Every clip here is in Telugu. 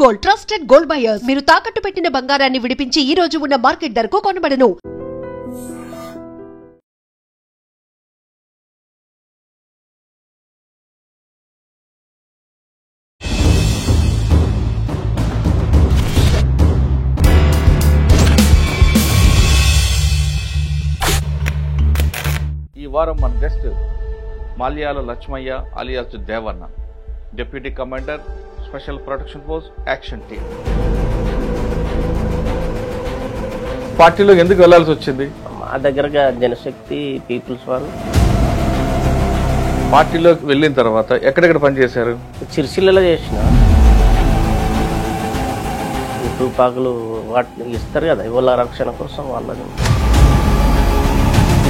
Gold, trusted gold buyers. మీరు తాకట్టు పెట్టిన బంగారాన్ని విడిపించి ఈ రోజు ఉన్న మార్కెట్ ధరకు కొనబడను. ఈ వారం మన guest Malyala Lakshmaiah alias Devanna, deputy commander, special protection force, action team. పార్టీలో ఎందుకు వెళ్లాల్సి వచ్చింది? మా దగ్గరగా జనశక్తి పీపుల్స్ వాళ్ళు. పార్టీలోకి వెళ్ళిన తర్వాత ఎక్కడెక్కడ పనిచేశారు? చిరుసిల్లలో చేసిన తుపాకులు వాటిని ఇస్తారు కదా, ఇవాళ రక్షణ కోసం వాళ్ళని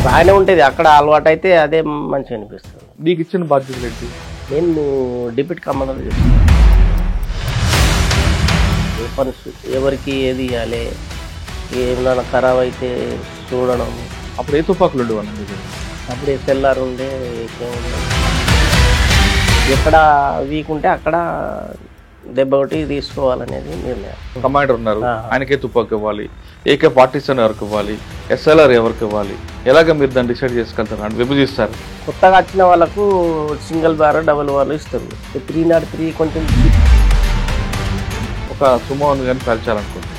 బాగానే ఉంటుంది. అక్కడ అలవాటు అయితే అదే మంచిగా అనిపిస్తుంది. నీకు ఇచ్చిన బాధ్యతలు ఏంటి? నేను డిప్యూటీ కమాండర్ చేస్తాను. పనులు ఎవరికి ఏది ఇవ్వాలి, ఏమైనా ఖరాబ్ అయితే చూడడం. అప్పుడు ఏ తుపాకులు ఉండేవన్న? అప్పుడు ఎస్ఎల్ఆర్ ఉండే, ఎక్కడ వీక్ ఉంటే అక్కడ దెబ్బ ఒకటి తీసుకోవాలనేది నిర్ణయం. కమాండర్ ఉన్నారు, ఆయనకే తుపాకు ఇవ్వాలి, AK-47 ఎవరికి ఇవ్వాలి, SLR ఎవరికి ఇవ్వాలి, ఎలాగ మీరు దాన్ని డిసైడ్ చేసుకెళ్తారు, విభజిస్తారు? కొత్తగా వచ్చిన వాళ్ళకు సింగిల్ బార్, డబుల్ బార్ ఇస్తారు. 303 కొంచెం ఒక సుమోను కానీ పేల్చాలనుకుంటే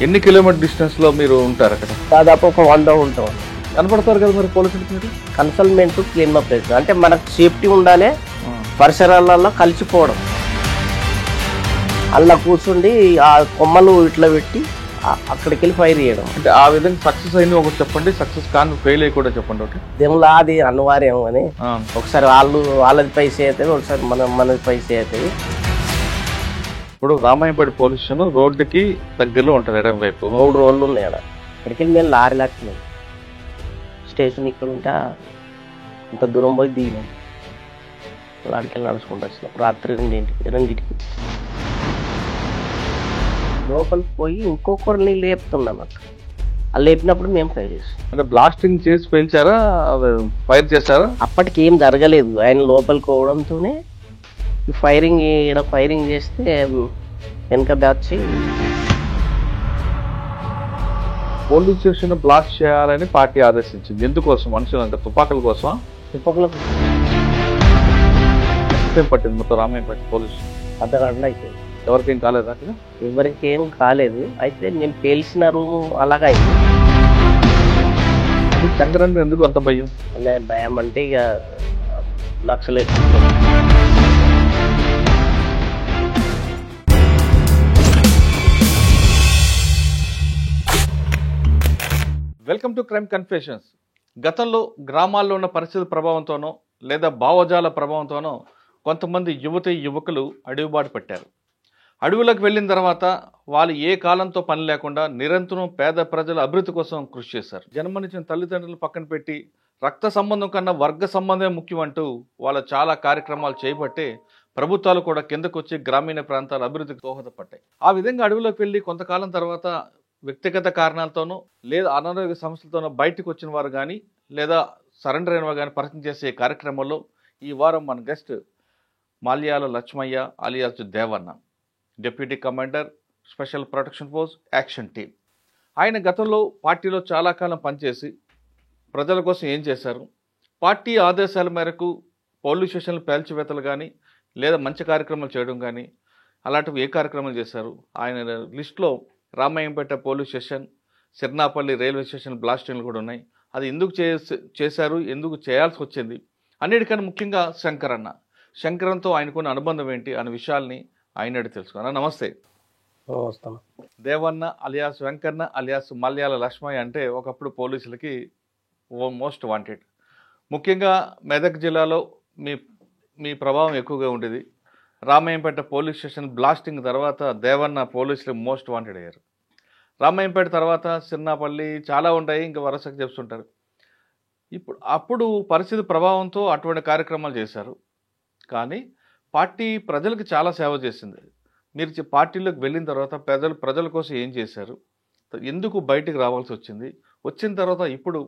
ఎన్ని కిలోమీటర్ డిస్టెన్స్లో మీరు ఉంటారు? అక్కడ దాదాపు ఒక 100 ఉంటాం. కనపడతారు కదా మరి పోలీసులకి మీరు? కన్సల్మెంట్ క్లీన్ అప్ ప్లేస్ అంటే మనకు సేఫ్టీ ఉండాలి, పరిసరాలలో కలిసిపోవడం. అలా కూర్చుండి ఆ కొమ్మలు ఇట్లా పెట్టి అక్కడికి వెళ్ళి ఫైర్ చేయడం. అంటే ఆ విధంగా సక్సెస్ అయింది ఒకటి చెప్పండి, సక్సెస్ కానీ ఫెయిల్ అయ్యి కూడా చెప్పండి. ఒకటి దేవుళ్ళ అది అనివార్యం అని, ఒకసారి వాళ్ళది పైసే అవుతుంది, ఒకసారి మనది పైసే అవుతుంది. ఇప్పుడు రామాయంపేట పోలీస్ స్టేషన్ రోడ్డుకి దగ్గరలో ఉంటుంది, ఎడం వైపు 3 రోడ్లు ఉన్నాయి అక్కడ. ఇక్కడికి వెళ్ళి మేము లారీ లాక్కినాం. స్టేషన్ ఇక్కడ ఉంటే ఇంత దూరం పోయి దిగినాం. అక్కడికి వెళ్ళి నడుచుకుంటూ వచ్చినాం రాత్రి 2ంటికి. లోపలికి పోయి ఇంకొకరిని లేపుతున్నాం. అక్కడ అది లేపినప్పుడు మేము ఫైర్ చేసాం. అంటే బ్లాస్టింగ్ చేసి పేల్చారా, ఫైర్ చేశారా? అప్పటికి ఏం జరగలేదు. ఆయన లోపలికి పోవడంతోనే ఫైరింగ్ చేస్తే వెనక బ్యాచ్ పోలీస్ స్టేషన్ బ్లాస్ట్ చేయాలని పార్టీ ఆదేశించింది. ఎందుకోసం? మనుషులు అంటే తుపాకుల కోసం? తుపాకులకు పట్టింది మొత్తం రామాయంపేట పోలీస్ అర్ధగంట అయిపోయింది. ఎవరికేం కాలేదు? అక్కడ ఎవరికి ఏం కాలేదు. అయితే నేను పేల్చిన రూము అలాగా అయింది. శంకరన్ ఎందుకు అంత భయం? భయం అంటే ఇక లక్షలు. Welcome to crime confessions. గతంలో గ్రామాల్లో ఉన్న పరిస్థితి ప్రభావంతోనో లేదా భావజాల ప్రభావంతోనో కొంతమంది యువకులు అడవిబాటు పట్టారు. అడవులకు వెళ్ళిన తర్వాత వాళ్ళు ఏ కాలంతో పని లేకుండా నిరంతరం పేద ప్రజల అభివృద్ధి కోసం కృషి చేశారు. జన్మనిచ్చిన తల్లిదండ్రులు పక్కన పెట్టి రక్త సంబంధం కన్నా వర్గ సంబంధమే ముఖ్యం అంటూ వాళ్ళు చాలా కార్యక్రమాలు చేపట్టి ప్రభుత్వాలు కూడా కిందకొచ్చి గ్రామీణ ప్రాంతాల అభివృద్ధికి దోహదపడ్డాయి. ఆ విధంగా అడవులకు వెళ్ళి కొంతకాలం తర్వాత వ్యక్తిగత కారణాలతోనో లేదా అనారోగ్య సమస్యలతోనో బయటకు వచ్చిన వారు కానీ లేదా సరెండర్ అయిన వారు కానీ పరిచయం చేసే కార్యక్రమంలో ఈ వారం మన guest Malyala Lakshmaiah alias Devanna, deputy commander, special protection force, action team. ఆయన గతంలో పార్టీలో చాలా కాలం పనిచేసి ప్రజల కోసం ఏం చేశారు, పార్టీ ఆదేశాల మేరకు పోలీస్ స్టేషన్లు పేల్చివేతలు కానీ లేదా మంచి కార్యక్రమాలు చేయడం కానీ అలాంటివి ఏ కార్యక్రమాలు చేశారు. ఆయన లిస్టులో Ramayampet police station, Sirnapalli railway station బ్లాస్టింగ్లు కూడా ఉన్నాయి. అది ఎందుకు చేశారు, ఎందుకు చేయాల్సి వచ్చింది, అన్నిటికన్నా ముఖ్యంగా శంకరన్తో ఆయనకున్న అనుబంధం ఏంటి అనే విషయాల్ని ఆయన తెలుసుకున్నా. నమస్తే. దేవన్న అలియాస్ వెంకన్న అలియాస్ మల్యాల లక్ష్మయ్య అంటే ఒకప్పుడు పోలీసులకి మోస్ట్ వాంటెడ్. ముఖ్యంగా మెదక్ జిల్లాలో మీ ప్రభావం ఎక్కువగా ఉండేది. రామాయంపేట పోలీస్ స్టేషన్ బ్లాస్టింగ్ తర్వాత దేవన్న పోలీసులు మోస్ట్ వాంటెడ్ అయ్యారు. రామాయంపేట తర్వాత సిర్నాపల్లి చాలా ఉంటాయి, ఇంకా వరుసగా చెప్తుంటారు. అప్పుడు పరిస్థితి ప్రభావంతో అటువంటి కార్యక్రమాలు చేశారు. కానీ పార్టీ ప్రజలకు చాలా సేవ చేసింది. మీరు పార్టీలోకి వెళ్ళిన తర్వాత ప్రజల కోసం ఏం చేశారు, ఎందుకు బయటికి రావాల్సి వచ్చింది, వచ్చిన తర్వాత ఇప్పుడు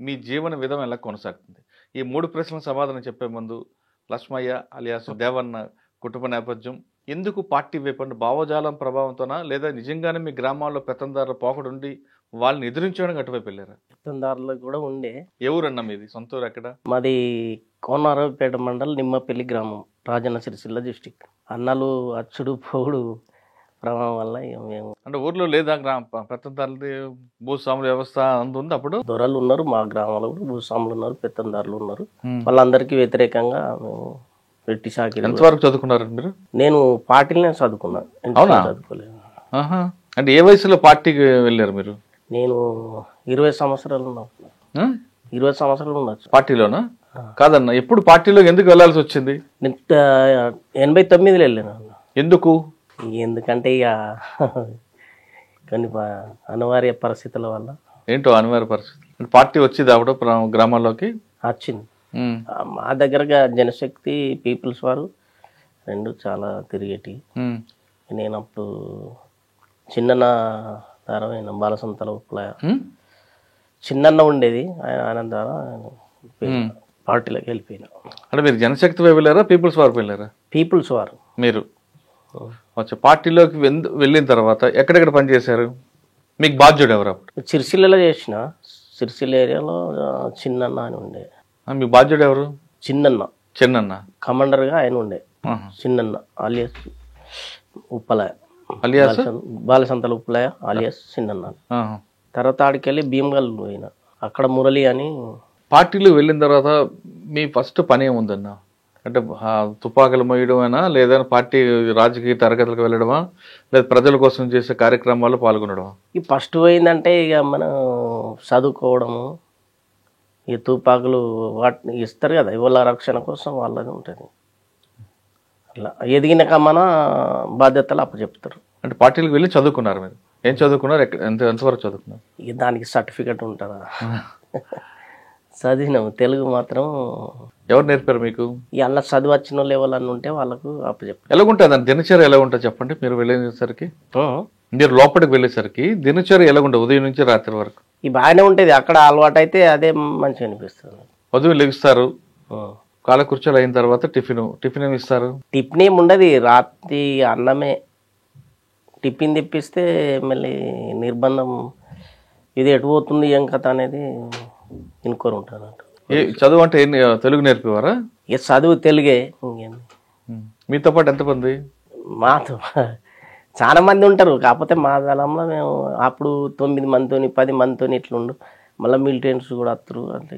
మీ జీవన విధానం ఎలా కొనసాగుతుంది? ఈ 3 ప్రశ్నలకు సమాధానం చెప్పే ముందు లక్ష్మయ్య అలియాస్ దేవన్న కుటుంబ నేపథ్యం, ఎందుకు పార్టీ వైపు అంటే భావజాలం ప్రభావంతోనా లేదా నిజంగానే మీ గ్రామాల్లో పెత్తందారుల పోకడుండి వాళ్ళని ఎదిరించడానికి అటువైపు వెళ్ళారా? పెత్తందారులు కూడా ఉండే. ఏ ఊరన్నా మీది? సొంత ఊరు ఎక్కడ? మాది కోనరావుపేట మండలం నిమ్మపల్లి గ్రామం, రాజన్న సిరిసిల్ల డిస్టిక్. అన్నలు అచ్చుడు పోగుడు ప్రభావం వల్ల ఇక మేము అంటే ఊర్లో లేదా పెత్తందారులది భూస్వాముల వ్యవస్థ అంత ఉంది అప్పుడు? దొరలు ఉన్నారు, మా గ్రామంలో కూడా భూస్వాములు ఉన్నారు, పెత్తందారులు ఉన్నారు. వాళ్ళందరికీ వ్యతిరేకంగా మేము వెట్టి సాకి. ఎంతవరకు చదువుకున్నారండి మీరు? నేను పార్టీలనే చదువుకున్నాను, అవునా? చదువుకోలేదు. అంటే ఏ వయసులో పార్టీకి వెళ్ళారు మీరు? నేను 20 సంవత్సరాలు ఉన్నాను. 20 సంవత్సరాలు ఉండొచ్చు. పార్టీలోనా? కాదన్న, ఎప్పుడు పార్టీలో ఎందుకు వెళ్ళాల్సి వచ్చింది? నేను 89లో వెళ్ళాను. ఎందుకు? ఎందుకంటే ఇక కొన్ని అనివార్య పరిస్థితుల వల్ల. ఏంటో అనివార్య పరిస్థితి? పార్టీ వచ్చింది అప్పుడు గ్రామాల్లోకి వచ్చింది. మా దగ్గరగా జనశక్తి, పీపుల్స్ వారు రెండు చాలా తిరిగేటి. నేను అప్పుడు చిన్న ధారమైన బాలసంతల ఉప్పులయ చిన్న ఉండేది, ఆయన ద్వారా పార్టీలోకి వెళ్ళిపోయినా. అంటే మీరు జనశక్తి వైపు వెళ్ళారా, పీపుల్స్ వారు వెళ్ళారా? పీపుల్స్ వారు. మీరు పార్టీలోకి వెళ్ళిన తర్వాత ఎక్కడెక్కడ పనిచేశారు? మీకు బాధ్యుడు ఎవరు అప్పుడు? సిరిసిల్లలో చేసిన. సిరిసిల్ల ఏరియాలో చిన్నన్న అని ఉండే. మీ బాధ్యుడు ఎవరు? చిన్నన్న కమాండర్గా ఆయన ఉండే. Chinnanna alias ఉప్పలయ, alias బాలసంతల ఉప్పలయ alias Chinnanna. తర్వాత ఆడికెళ్ళి భీమగల్ పోయిన, అక్కడ మురళి అని. పార్టీలో వెళ్ళిన తర్వాత మీ ఫస్ట్ పని ఏముందన్న? అంటే తుపాకులు మోయడమేనా, లేదా పార్టీ రాజకీయ తరగతులకు వెళ్ళడమా, లేదా ప్రజల కోసం చేసే కార్యక్రమాల్లో పాల్గొనడమా? ఈ ఫస్ట్ పోయిందంటే ఇక మనం చదువుకోవడము, ఈ తుపాకులు వాటిని ఇస్తారు కదా, వాళ్ళ రక్షణ కోసం వాళ్ళది ఉంటుంది. అట్లా ఎదిగినాక మన బాధ్యతలు అప్పచెప్తారు. అంటే పార్టీలకు వెళ్ళి చదువుకున్నారు మీరు? ఏం చదువుకున్నారు? ఎంతవరకు చదువుకున్నారు? ఇక దానికి సర్టిఫికెట్ ఉంటుందా? చదివినాము. తెలుగు మాత్రం. ఎవరు నేర్పారు మీకు? ఇక అలా చదువు వచ్చిన వాళ్ళు ఎవరన్నా ఉంటే వాళ్ళకు అప్పచెప్తారు. ఎలాగుంటుంది దాని దినచర్య? ఎలా ఉంటుంది చెప్పండి. మీరు వెళ్ళేసరికి, మీరు లోపలికి వెళ్ళేసరికి దినచర్య ఎలాగుంటుంది ఉదయం నుంచి రాత్రి వరకు? ఈ బాగానే ఉంటుంది. అక్కడ అలవాటు అయితే అదే మంచిగా అనిపిస్తుంది. ఉదయం లెగుస్తారు, కాలకృత్యాలు అయిన తర్వాత టిఫిన్ ఏమి ఇస్తారు? టిఫిన్ ఏమి ఉండదు, రాత్రి అన్నమే. టిఫిన్ తెప్పిస్తే మళ్ళీ నిర్బంధం, ఇది ఎటు పోతుంది ఏం కథ అనేది ఇనుకోరు ఉంటాను. చదువు అంటే తెలుగు నేర్పేవారా? ఇక చదువు తెలుగే. మీతో పాటు ఎంతమంది? మాతో చాలా మంది ఉంటారు. కాకపోతే మా దళంలో మేము అప్పుడు 9 మందితో 10 మందితో ఇట్లుండు. మళ్ళీ మిలిటెంట్స్ కూడా వస్తారు. అంటే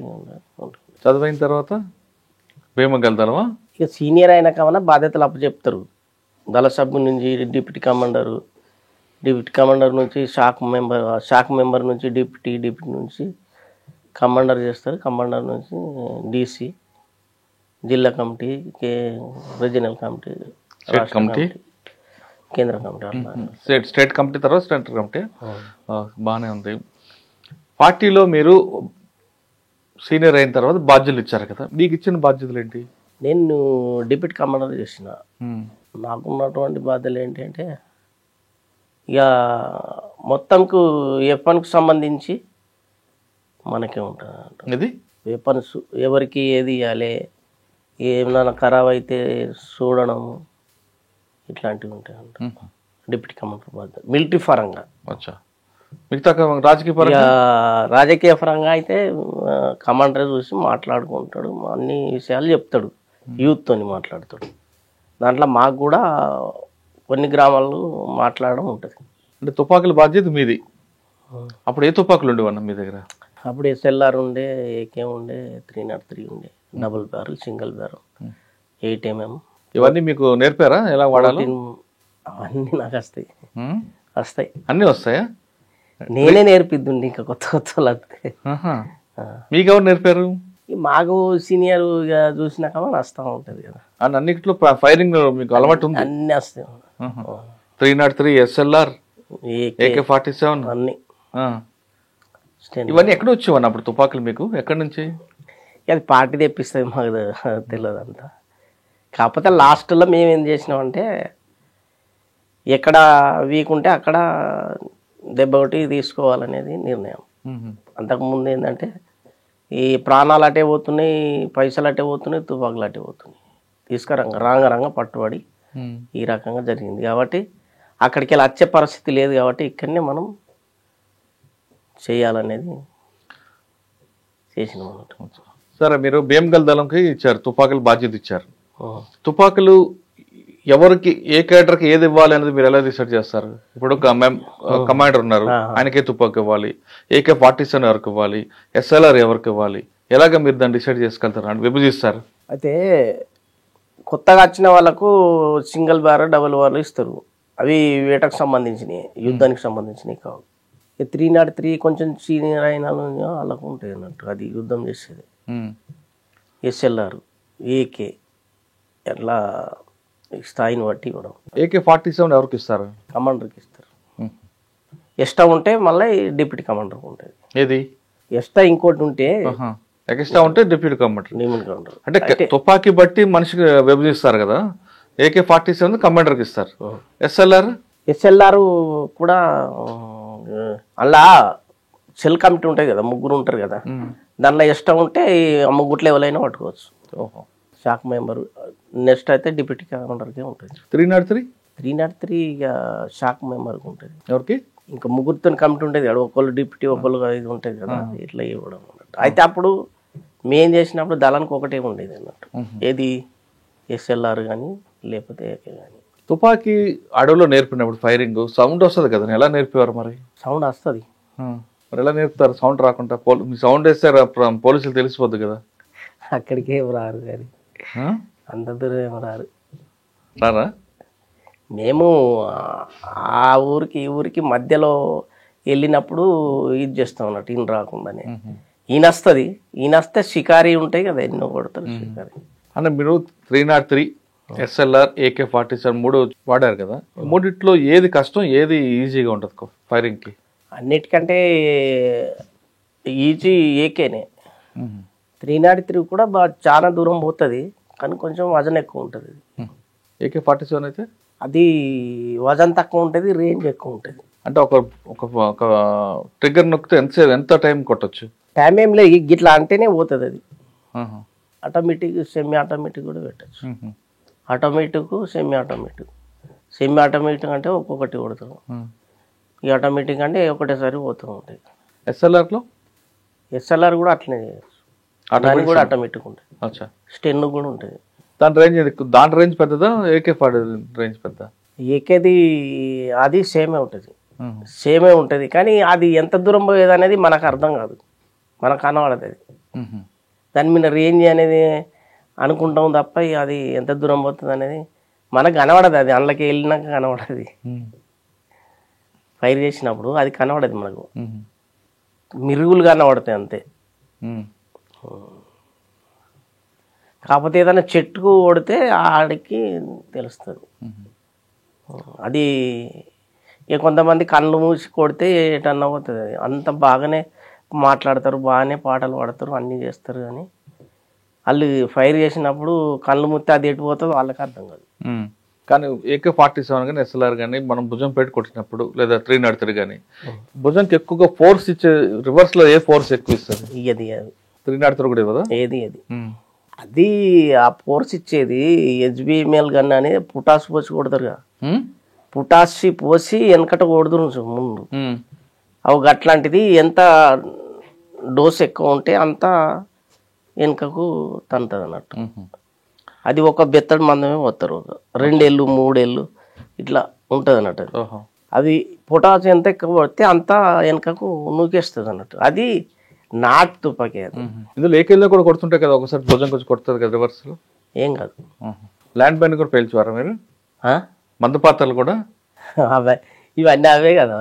చదువు అయిన తర్వాత భీమగలుగుతావా? ఇక సీనియర్ అయినా కావున బాధ్యతలు అప్పచెప్తారు. దళ సభ్యుల నుంచి డిప్యూటీ కమాండర్ నుంచి షాక్ మెంబర్ నుంచి డిప్యూటీ నుంచి కమాండర్ చేస్తారు. కమాండర్ నుంచి డీసీ, జిల్లా కమిటీ, రీజనల్ కమిటీ, కేంద్ర కమిటీ, స్టేట్ కమిటీ, తర్వాత సెంట్రల్ కమిటీ. బాగానే ఉంది. పార్టీలో మీరు సీనియర్ అయిన తర్వాత బాధ్యతలు ఇచ్చారు కదా, మీకు ఇచ్చిన బాధ్యతలు ఏంటి? నేను డిప్యూటీ కమాండర్ చేసిన. నాకున్నటువంటి బాధ్యతలు ఏంటంటే ఇక మొత్తంకు వెపన్కు సంబంధించి మనకే ఉంటుంది. ఇది వెపన్స్ ఎవరికి ఏది ఇవ్వాలి, ఏమైనా ఖరాబ్ అయితే చూడడం, ఇట్లాంటివి ఉంటాయి. డిప్యూటీ కమాండర్ బాధ్యత మిలిటరీ పరంగా. మిగతా రాజకీయ పరంగా అయితే కమాండర్ చూసి మాట్లాడుకుంటాడు, అన్ని విషయాలు చెప్తాడు, యూత్తో మాట్లాడతాడు. దాంట్లో మాకు కూడా కొన్ని గ్రామాలు మాట్లాడడం ఉంటుంది. అంటే తుపాకుల బాధ్యత మీది. అప్పుడు ఏ తుపాకులు ఉండేవన్న మీ దగ్గర? అప్పుడు SLR ఉండే, AK ఉండే, 303 ఉండే, double barrel, single barrel, 8mm. ఇవన్నీ మీకు నేర్పారా ఎలా వాడాలి? అవన్నీ నాకు వస్తాయి. అన్నీ వస్తాయా? నేనే నేర్పిద్దుండి, ఇంకా కొత్త వస్తే. మీకు ఎవరు నేర్పారు? మాకు సీనియర్ చూసినాక వస్తూ ఉంటుంది కదా. అన్నిట్లో ఫైరింగ్ మీకు అలవాటు ఉంది? అన్నీ వస్తాయి. 303, SLR, AK-47 అన్నీ. ఇవన్నీ ఎక్కడ వచ్చేవన్న అప్పుడు తుపాకులు మీకు? ఎక్కడి నుంచి? అది పార్టీ తెప్పిస్తుంది, మాకు తెలియదు అంతా. కాకపోతే లాస్ట్లో మేము ఏం చేసినామంటే ఎక్కడ వీక్ ఉంటే అక్కడ దెబ్బ ఒకటి తీసుకోవాలనేది నిర్ణయం. అంతకుముందు ఏంటంటే ఈ ప్రాణాలు అటే పోతున్నాయి, పైసలు అటే పోతున్నాయి, తుపాకులు అటే పోతున్నాయి. తీసుకురంగ పట్టుబడి ఈ రకంగా జరిగింది కాబట్టి అక్కడికి వెళ్ళి వచ్చే పరిస్థితి లేదు కాబట్టి ఇక్కడనే మనం చేయాలనేది చేసినాం అన్నట్టు. సరే, మీరు భీమగల్ దళంకి ఇచ్చారు, తుపాకులు బాధ్యత ఇచ్చారు. తుపాకులు ఎవరికి, ఏ కేడర్కి ఏది ఇవ్వాలి అనేది మీరు ఎలా డిసైడ్ చేస్తారు? ఇప్పుడు కమాండర్ ఉన్నారు, ఆయనకే తుపాకు ఇవ్వాలి, AK-47 ఎవరికి ఇవ్వాలి, SLR ఎవరికి ఇవ్వాలి, ఎలాగ మీరు దాన్ని డిసైడ్ చేసుకెళ్తారు అంటే విభజిస్తారు? అయితే కొత్తగా వచ్చిన వాళ్ళకు సింగిల్ బార్ డబుల్ బార్లు ఇస్తారు. అవి వేటకు సంబంధించినవి, యుద్ధానికి సంబంధించినవి కావు. 303 కొంచెం సీనియర్ అయిన వాళ్ళకు ఉంటాయి అన్నట్టు, అది యుద్ధం చేసేది. SLR, AK ఎట్లా స్థాయిని బట్టి ఇవ్వడం. AK-47 ఎవరికి ఇస్తారు? కమాండర్కి ఇస్తారు. ఎక్స్ట్రా ఉంటే మళ్ళీ డిప్యూటీ కమాండర్కి ఉంటుంది. ఏది ఎక్స్ట్రా ఇంకోటి ఉంటే ఎక్స్ట్రా ఉంటే డిప్యూటీ కమాండర్. డిప్యూటీ కమాండర్ అంటే తుపాకీ బట్టి మనిషికి విభజిస్తారు కదా. AK-47 కమాండర్కి ఇస్తారు. SLR కూడా అలా సెల్ కమిటీ ఉంటుంది కదా, ముగ్గురు ఉంటారు కదా, దానిలో ఎక్స్ట్రా ఉంటే ముగ్గురు లెవెల్ అయినా పట్టుకోవచ్చు. Shock member. నెక్స్ట్ అయితే డిప్యూటీ కమాండర్కే ఉంటుంది. 303 ఇక షాక్ మెంబర్కి ఉంటుంది. ఎవరికి? ఇంకా ముగ్గురితో కమిటీ ఉంటుంది కదా, ఒకళ్ళు డిప్యూటీ ఒకళ్ళు ఇది ఉంటుంది కదా, ఇట్లా ఇవ్వడం అన్నట్టు. అయితే అప్పుడు మేం చేసినప్పుడు దళానికి ఒకటే ఉండేది అన్నట్టు, ఏది SLR కానీ లేకపోతే AK కానీ. తుపాకీ అడవిలో నేర్పినప్పుడు ఫైరింగ్ సౌండ్ వస్తుంది కదా, ఎలా నేర్పేవారు మరి? సౌండ్ వస్తుంది మరి ఎలా నేర్పుతారు సౌండ్ రాకుండా? మీ సౌండ్ వేస్తే పోలీసులు తెలిసిపోద్ది కదా. అక్కడికే రారు కానీ, అంత దూరం ఏమో రారు. రారా? మేము ఆ ఊరికి ఈ ఊరికి మధ్యలో వెళ్ళినప్పుడు ఇది చేస్తాం అన్నట్టు, ఈయన రాకుండానే. ఈయన వస్తుంది, ఈయన వస్తే షికారీ ఉంటాయి కదా, ఎన్నో కొడతారు షికారీ. అంటే మీరు 303, SLR, AK-47 మూడు వాడారు కదా, మూడిట్లో ఏది కష్టం, ఏది ఈజీగా ఉంటుంది ఫైరింగ్కి? అన్నిటికంటే ఈజీ AKనే. 303 కూడా చాలా దూరం పోతుంది కానీ కొంచెం వజన్ ఎక్కువ ఉంటుంది. AK-47 అయితే అది వజన్ తక్కువ ఉంటుంది, రేంజ్ ఎక్కువ ఉంటుంది. అంటే ఒక ట్రిగ్గర్ నొక్కితే ఎంత టైం కొట్టచ్చు? టైం ఏం లేదు, ఇట్లా అంటేనే పోతుంది అది. ఆటోమేటిక్, సెమీ ఆటోమేటిక్ కూడా పెట్టచ్చు. ఆటోమేటిక్, సెమీ ఆటోమేటిక్ అంటే ఒక్కొక్కటి కొడతాం. ఈ ఆటోమేటిక్ అంటే ఒకటేసారి పోతూ ఉంటాయి. SLR కూడా అట్లనే చేయొచ్చు, దానికి కూడా ఆటోమేటిక్ ఉంటుంది. స్టెన్ కూడా ఉంటుంది. దాని రేంజ్ పెద్దదా, AK-47 రేంజ్ పెద్ద? ఏకేది అది సేమే ఉంటుంది కానీ అది ఎంత దూరం పోయేది అనేది మనకు అర్థం కాదు, మనకు కనబడదు. అది దాని మీద రేంజ్ అనేది అనుకుంటాం తప్ప అది ఎంత దూరం పోతుంది అనేది మనకు కనబడదు. అది అందులోకి వెళ్ళినాక కనబడదు, ఫైర్ చేసినప్పుడు అది కనబడదు మనకు, మిరుగులు కనబడతాయి అంతే. కాకపోతే ఏదైనా చెట్టుకు కొడితే ఆడికి తెలుస్తుంది. అది ఇక కొంతమంది కళ్ళు మూసి కొడితే ఎటన్నా పోతుంది. అది అంత బాగానే మాట్లాడతారు, బాగానే పాటలు పాడతారు, అన్నీ చేస్తారు కానీ వాళ్ళు ఫైర్ చేసినప్పుడు కళ్ళు ముత్తే అది ఎటు పోతుందో వాళ్ళకి అర్థం కాదు. కానీ AK-47 కానీ SLR కానీ మనం భుజం పెట్టి కొట్టినప్పుడు, లేదా 303 కానీ భుజంకి ఎక్కువగా ఫోర్స్ ఇచ్చే, రివర్స్ లో ఏ ఫోర్స్ ఎక్కువ ఇస్తుంది? అది 303 కూడా ఇవ్వదా? అది ఆ ఫోర్స్ ఇచ్చేది HBML గన్ అని పుటాస్ పోసి కొడతారు కదా, పుటాసి పోసి వెనకట కొడుతురు ముందు. అవి అట్లాంటిది ఎంత డోస్ ఎక్కువ ఉంటే అంత వెనుకకు తంతుంది అన్నట్టు. అది ఒక బెత్తడి మందమే పోతారు, 2 ఏళ్ళు 3 ఏళ్ళు ఇట్లా ఉంటుంది అన్నట్టు. అది పొటాస్ ఎంత ఎక్కువ పడితే అంత వెనుకకు నూకేస్తుంది అన్నట్టు. అది నాటు తుపాకీ. అది ఇందులో ఏకేళ్ళలో కూడా కొడుతుంటాయి కదా, ఒకసారి భుజం కొంచెం కొడుతుంది కదా రివర్స్ లో? ఏం కాదు. ల్యాండ్ మైన్ కూడా పేల్చేవారా మీరు? మందు పాత్రలు కూడా ఇవన్నీ అవే కదా.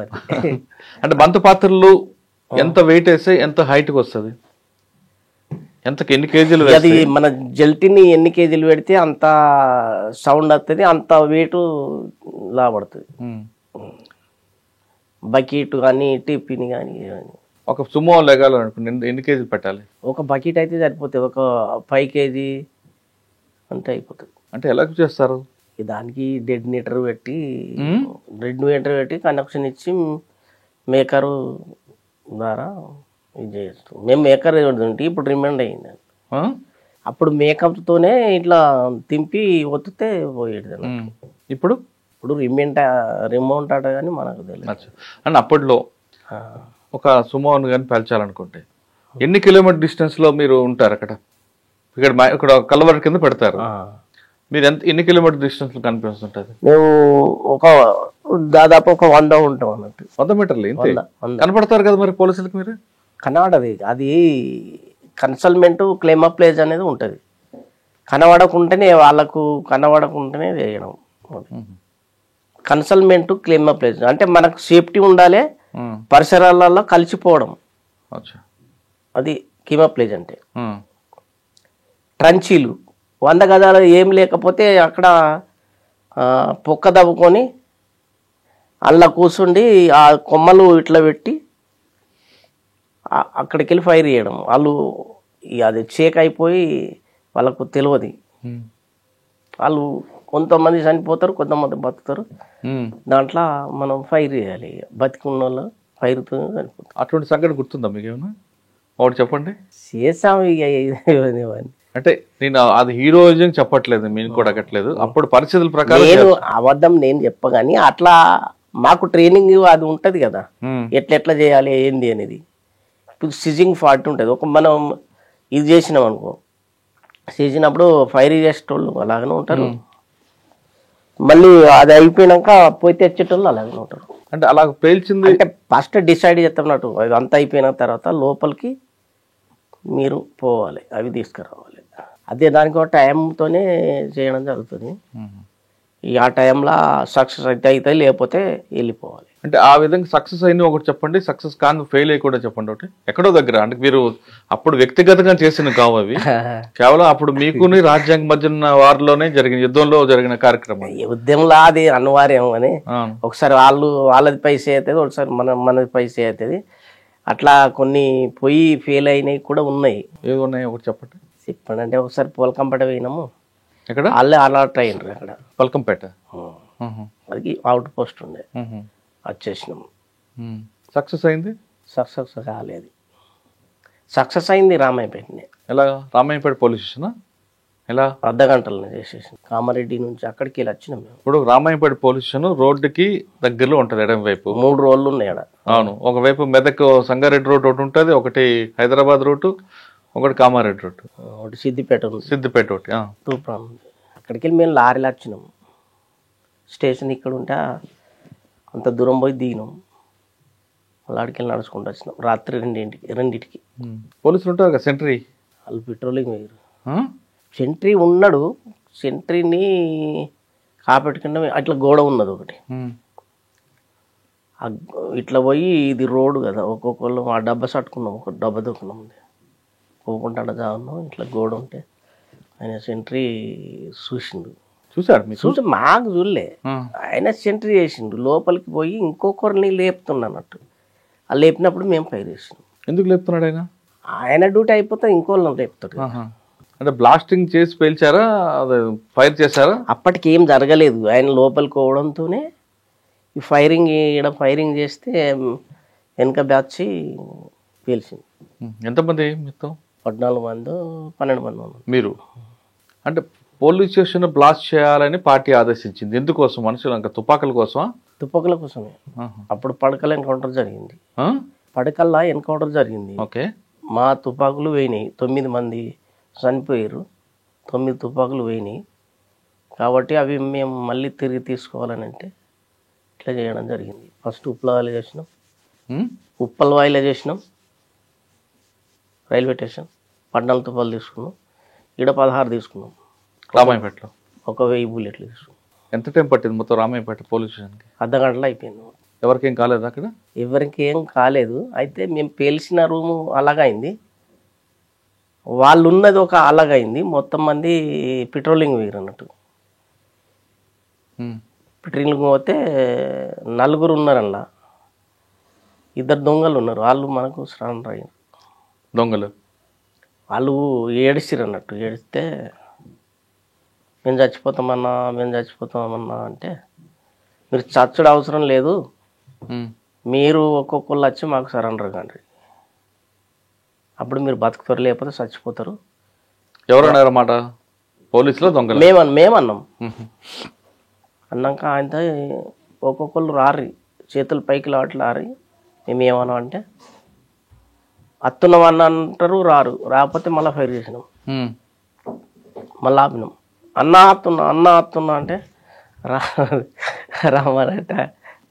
అంటే మందు పాత్రలు ఎంత వెయిట్ వేస్తే ఎంత హైట్కి వస్తుంది, ఎన్ని కేజీలు? అది మన జల్టిని ఎన్ని కేజీలు పెడితే అంత సౌండ్ వస్తుంది, అంత వెయిట్ లాబడుతుంది. బకెట్ కానీ టిఫిన్ కానీ. ఒక సుమో లేగాలనుకుంటే ఎన్ని కేజీలు పెట్టాలి? ఒక బకెట్ అయితే సరిపోతుంది, ఒక 5 కేజీ అంటే అయిపోతుంది. అంటే ఎలా చేస్తారు? దానికి డెడినేటర్ పెట్టి కనెక్షన్ ఇచ్చి మేకరు ద్వారా ఇది చేయొచ్చు. మేము మేకర్ ఉంటే ఇప్పుడు రిమైండ్ అయ్యింది. అప్పుడు మేకప్తోనే ఇట్లా తింపి ఒత్తితే పోయేది ఇప్పుడు ఇప్పుడు రిమౌంట్ ఆట కానీ మనకు తెలియదు. అచ్చా. అండ్ అప్పట్లో ఆ. ఒక సుమోను కానీ పేల్చాలనుకుంటే ఎన్ని కిలోమీటర్ డిస్టెన్స్ లో మీరు ఉంటారు అక్కడ? ఇక్కడ కలవర కింద పెడతారు, ఆ. మీరు ఎన్ని కిలోమీటర్ డిస్టెన్స్ లో కనిపిస్తుంటది? మేము ఒక దాదాపు ఒక 100 ఉంటాం అన్నట్టు. 100 మీటర్లు ఇంతే 100. కనపడతారు కదా మరి పోలీసులకు మీరు? కనబడది, అది కన్సల్మెంట్ క్లెయిమ్ అప్ ప్లేస్ అనేది ఉంటుంది. కనబడకుంటేనే వాళ్ళకు కనబడకుంటేనే చేయడం. కన్సల్మెంట్ క్లెయిమ్ అప్ ప్లేస్ అంటే మనకు సేఫ్టీ ఉండాలి, పరిసరాలలో కలిసిపోవడం, అచ్చా. అది క్లెయిమ్ అప్ ప్లేస్ అంటే. ఉమ్. ట్రంచీలు 100 గజాలు ఏం లేకపోతే అక్కడ పొక్క దవ్వుకొని అలా కూర్చుండి ఆ కొమ్మలు ఇట్లా పెట్టి అక్కడికి వెళ్ళి ఫైర్ చేయడం. వాళ్ళు అది చేక్ అయిపోయి వాళ్ళకు తెలియదు. ఉమ్. వాళ్ళు కొంతమంది చనిపోతారు, కొంతమంది బతుకుతారు. ఉమ్. దాంట్లో మనం ఫైర్ చేయాలి. బతికున్న వాళ్ళు ఫైర్తో చనిపోతారు. అటువంటి సంఘటన గుర్తుందా మీకు ఏమన్నా? ఒకటి చెప్పండి. చేసాము ఇక ఇవన్నీ. అంటే నేను అది హీరోయిజం చెప్పట్లేదు, మీకు కూడా అక్కట్లేదు, అప్పుడు పరిస్థితుల ప్రకారం నేను అబద్ధం నేను చెప్పగాని అట్లా మాకు ట్రైనింగ్ అది ఉంటుంది కదా, ఉమ్. ఎట్లా చేయాలి ఏంది అనేది. ఇప్పుడు సిజింగ్ ఫాల్ట్ ఉంటుంది. ఒక మనం ఇది చేసినాం అనుకో, చేసినప్పుడు ఫైర్ చేసేటోళ్ళు అలాగనే ఉంటారు, మళ్ళీ అది అయిపోయినాక పోయి తెచ్చేటోళ్ళు అలాగనే ఉంటారు. అంటే అలా పేల్చింది అంటే ఫస్ట్ డిసైడ్ చేస్తున్నట్టు అది అంతా అయిపోయిన తర్వాత లోపలికి మీరు పోవాలి, అవి తీసుకురావాలి. అదే దానికి ఒక టైంతోనే చేయడం జరుగుతుంది. ఈ ఆ టైంలో సక్సెస్ అయితే అవుతాయి, లేకపోతే వెళ్ళిపోవాలి. అంటే ఆ విధంగా సక్సెస్ అయిన ఒకటి చెప్పండి, సక్సెస్ కాని ఫెయిల్ అయ్యి కూడా చెప్పండి ఒకటి. ఎక్కడో దగ్గర అంటే మీరు అప్పుడు వ్యక్తిగతంగా చేసిన కావు అవి, కేవలం అప్పుడు మీకుని రాజ్యాంగ మధ్య ఉన్న వారిలోనే జరిగిన యుద్ధంలో జరిగిన కార్యక్రమం. ఈ ఉద్యమంలో అది అనివార్యం అని ఒకసారి వాళ్ళది పైసే అవుతుంది, ఒకసారి మనది పైసే అవుతుంది. అట్లా కొన్ని పోయి ఫెయిల్ అయినవి కూడా ఉన్నాయి. ఏవి ఉన్నాయి ఒకటి చెప్పండి. చెప్పండి అంటే ఒకసారి పోల్కంపేట పోయినాము, ఎక్కడ? వాళ్ళే అలర్ట్ అయ్యిండ్రు అక్కడ పల్కంపేట. అది అవుట్ పోస్ట్ ఉండే, వచ్చేసినాము. సక్సెస్ అయింది? సక్సెస్ కాలేదు. సక్సెస్ అయింది రామాయపేటనే. ఎలా? రామాయపేట పోలీస్ స్టేషన్ ఎలా? అర్ధగంటలనే చేసేసి కామారెడ్డి నుంచి అక్కడికి వెళ్ళి వచ్చినాం మేము. ఇప్పుడు రామాయపేట పోలీస్ స్టేషన్ రోడ్డుకి దగ్గరలో ఉంటుంది ఎడం వైపు. 3 రోడ్లు ఉన్నాయి అక్కడ. అవును, ఒకవైపు మెదక్ సంగారెడ్డి రోడ్ ఒకటి ఉంటుంది, ఒకటి హైదరాబాద్ రూటు, ఒకటి కామారెడ్డి రోడ్డు, ఒకటి సిద్దిపేట ఉంది, సిద్దిపేట ఒకటి, తూప్రాన్ ఉంది. అక్కడికి వెళ్ళి మేము లారీలు వచ్చినాము. స్టేషన్ ఇక్కడ ఉంటే అంత దూరం పోయి దిగినాం, మళ్ళీ అక్కడికి వెళ్ళి నడుచుకుంటూ వచ్చినాం. రాత్రి 2ంటికి. పోలీసులు ఉంటారు కదా సెంట్రీ, వాళ్ళు పెట్రోలింగ్ వేయరు. సెంట్రీ ఉన్నాడు, సెంట్రీని కాపెట్టుకుంటే అట్లా గోడ ఉన్నది ఒకటి, ఇట్లా పోయి ఇది రోడ్డు కదా, ఒక్కొక్కళ్ళు ఆ డబ్బా సట్టుకున్నాం, ఒక డబ్బా దొక్కున్నాం, పోకుండా జాన్నాం. ఇట్లా గోడ ఉంటే ఆయన సెంట్రీ చూసిండు. చూసాడు? చూసి మాకు చూడలే, ఆయన సెంట్రీ చేసిండు. లోపలికి పోయి ఇంకొకరిని లేపుతున్నట్టు, ఆ లేపినప్పుడు మేము ఫైర్ చేసినాం. ఎందుకు లేపుతున్నాడు ఆయన? ఆయన డ్యూటీ అయిపోతే ఇంకోళ్ళని లేపుతాడు. అంటే బ్లాస్టింగ్ చేసి పేల్చారా, ఫైర్ చేశారా? అప్పటికి ఏం జరగలేదు. ఆయన లోపలికి పోవడంతోనే ఈ ఫైరింగ్ చేస్తే వెనక బ్యాచ్ పేల్చింది. ఎంతమంది మీతో? 14 మంది 12 మంది ఉన్నారు. మీరు అంటే పోలీస్ స్టేషన్ బ్లాస్ట్ చేయాలని పార్టీ ఆదేశించింది. ఎందుకోసం? మనుషులు ఇంకా తుపాకుల కోసమా? తుపాకుల కోసమే. అప్పుడు పడకల ఎన్కౌంటర్ జరిగింది. పడకల్లా ఎన్కౌంటర్ జరిగింది. ఓకే. మా తుపాకులు పోయినాయి, 9 మంది చనిపోయారు, 9 తుపాకులు పోయినాయి. కాబట్టి అవి మేము మళ్ళీ తిరిగి తీసుకోవాలని అంటే ఇట్లా చేయడం జరిగింది. ఫస్ట్ ఉప్పలవాయిలో చేసినాం, రైల్వే స్టేషన్ 14 తుపాకులు తీసుకున్నాం, ఇక్కడ 16 తీసుకున్నాం. రామాయపేటలో 1000 బుల్లెట్లు తీసుకున్నాం. ఎంత టైం పట్టింది మొత్తం రామాయపేట పోలీస్ స్టేషన్కి? అర్ధగంటలో అయిపోయింది. ఎవరికేం కాలేదు అక్కడ? ఎవరికి ఏం కాలేదు. అయితే మేము పేల్చిన రూము అలాగైంది, వాళ్ళు ఉన్నది ఒక అలాగైంది. మొత్తం మంది పెట్రోలింగ్ వేయరు అన్నట్టు. పెట్రోలింగ్ పోతే 4 ఉన్నారు, అలా 2 దొంగలు ఉన్నారు. వాళ్ళు మనకు సరెండర్ అయ్యారు. దొంగలు వాళ్ళు ఏడిసిరు అన్నట్టు. ఏడిస్తే మేము చచ్చిపోతామన్నా అంటే, మీరు చచ్చడం అవసరం లేదు, మీరు ఒక్కొక్కళ్ళు వచ్చి మాకు సరెండర్ కండి, అప్పుడు మీరు బతుకుతారు, లేకపోతే చచ్చిపోతారు. ఎవరన్నారు మాట? పోలీసులో దొంగలు? మేమన్నాం. అన్నాక ఆయనతో ఒక్కొక్కళ్ళు రారి చేతులు పైకి లారి మేము ఏమన్నాం అంటే అత్తున్నామన్న అంటారు, రారు. రాకపోతే మళ్ళీ ఫైర్ చేసినాం, మళ్ళీ ఆపినాం. అన్న అత్తున్నా అంటే రామారంట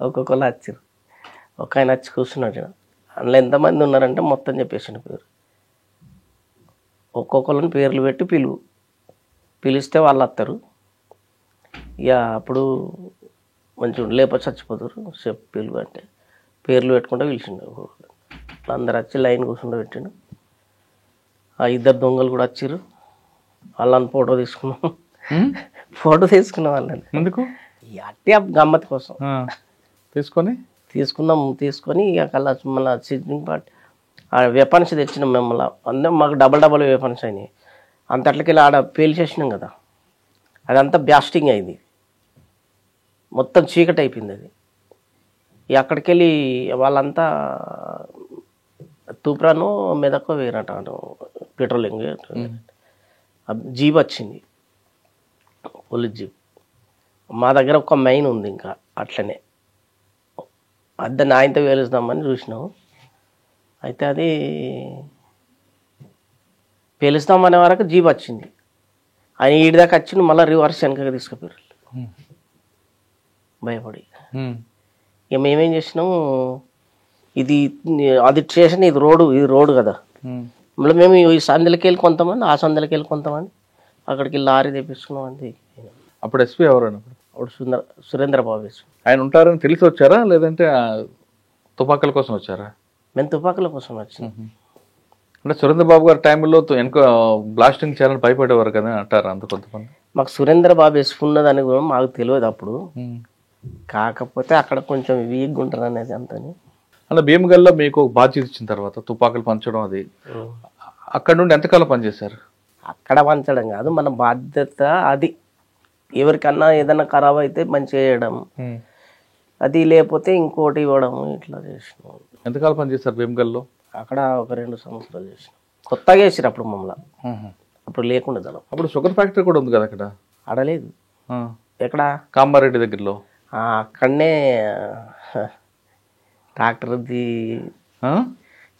ఒక్కొక్కళ్ళు వచ్చారు. ఒక ఆయన వచ్చి కూర్చున్నాడు. అందులో ఎంతమంది ఉన్నారంటే మొత్తం చెప్పేసిన పేరు. ఒక్కొక్కళ్ళని పేర్లు పెట్టి పిలిస్తే వాళ్ళు వస్తారు. ఇక అప్పుడు మంచిగా లేకపోతే చచ్చిపోతారు. పిలువు అంటే పేర్లు పెట్టుకుంటూ పిలిచిండు. అందరు వచ్చి లైన్ కూర్చుంటూ పెట్టిండు. ఆ 2 దొంగలు కూడా వచ్చారు. వాళ్ళని ఫోటో తీసుకున్నాం. వాళ్ళని ఎందుకు? అట్టి గమ్మత్ కోసం తీసుకొని ఇక కల్లా మళ్ళీ సిట్టింగ్ పార్ట్ ఆ వెపన్స్ తెచ్చినాం. మిమ్మల్ని అందరం మాకు డబల్ వెపన్స్ అయినాయి. అంతట్లకి ఆడ పేల్చేసినాం కదా, అదంతా బ్లాస్టింగ్ అయింది. మొత్తం చీకటి అయిపోయింది. అది అక్కడికి వెళ్ళి వాళ్ళంతా తూప్రాను మెదక్కో వేరట పెట్రోలింగ్ జీప్ వచ్చింది, పోలీస్ జీప్. మా దగ్గర ఒక మెయిన్ ఉంది ఇంకా అట్లనే. దాన్ని ఆయనతో పేలుస్తామని చూసినాము. అయితే అది పేలుస్తామనే వరకు జీప్ వచ్చింది. ఆయన ఈడి దాకా వచ్చిండు, మళ్ళీ రివర్స్ వెనకగా తీసుకుపోయారు భయపడి. ఇక మేమేం చేసినాము, అది స్టేషన్, ఇది రోడ్డు కదా. మళ్ళీ మేము ఈ సందులకి వెళ్ళి కొంతమంది, ఆ సందులకి వెళ్ళి కొంతమంది, అక్కడికి లారీ తెప్పించుకున్నాం. అంతే. అప్పుడు ఎస్పీ ఎవరు? అప్పుడు సురేంద్ర బాబు. ఆయన ఉంటారని తెలిసి వచ్చారా లేదంటే తుపాకుల కోసం వచ్చారా? మేము తుపాకుల కోసం వచ్చినాం. అంటే సురేంద్ర బాబు గారి టైంలో బ్లాస్టింగ్ చేయాలని భయపడేవారు కదా అంటారు అంత కొంతమంది. మాకు సురేంద్ర బాబు వేసుకున్నదని కూడా మాకు తెలియదు అప్పుడు. కాకపోతే అక్కడ కొంచెం వీక్గా ఉంటారు అనేది అంతని. అలా భీమగల్లో మీకు ఒక బాధ్యత ఇచ్చిన తర్వాత తుపాకులు పంచడం, అది అక్కడ నుండి ఎంతకాలం పనిచేశారు? అక్కడ పంచడం కాదు, మన బాధ్యత అది. ఎవరికన్నా ఏదైనా ఖరాబ్ అయితే మంచిగా చేయడం, అది లేకపోతే ఇంకోటి ఇవ్వడం, ఇట్లా చేసినాం. ఎంతకాలం పనిచేశారు భీమగల్లో? అక్కడ ఒక 2 సంవత్సరాలు చేసినాం. కొత్తగా వేసారు అప్పుడు మమ్మల్ని, అప్పుడు లేకుండా దళం. అప్పుడు షుగర్ ఫ్యాక్టరీ కూడా ఉంది కదా అక్కడ? ఆడలేదు. ఎక్కడ? కామారెడ్డి దగ్గరలో. అక్కడనే ట్రాక్టర్ది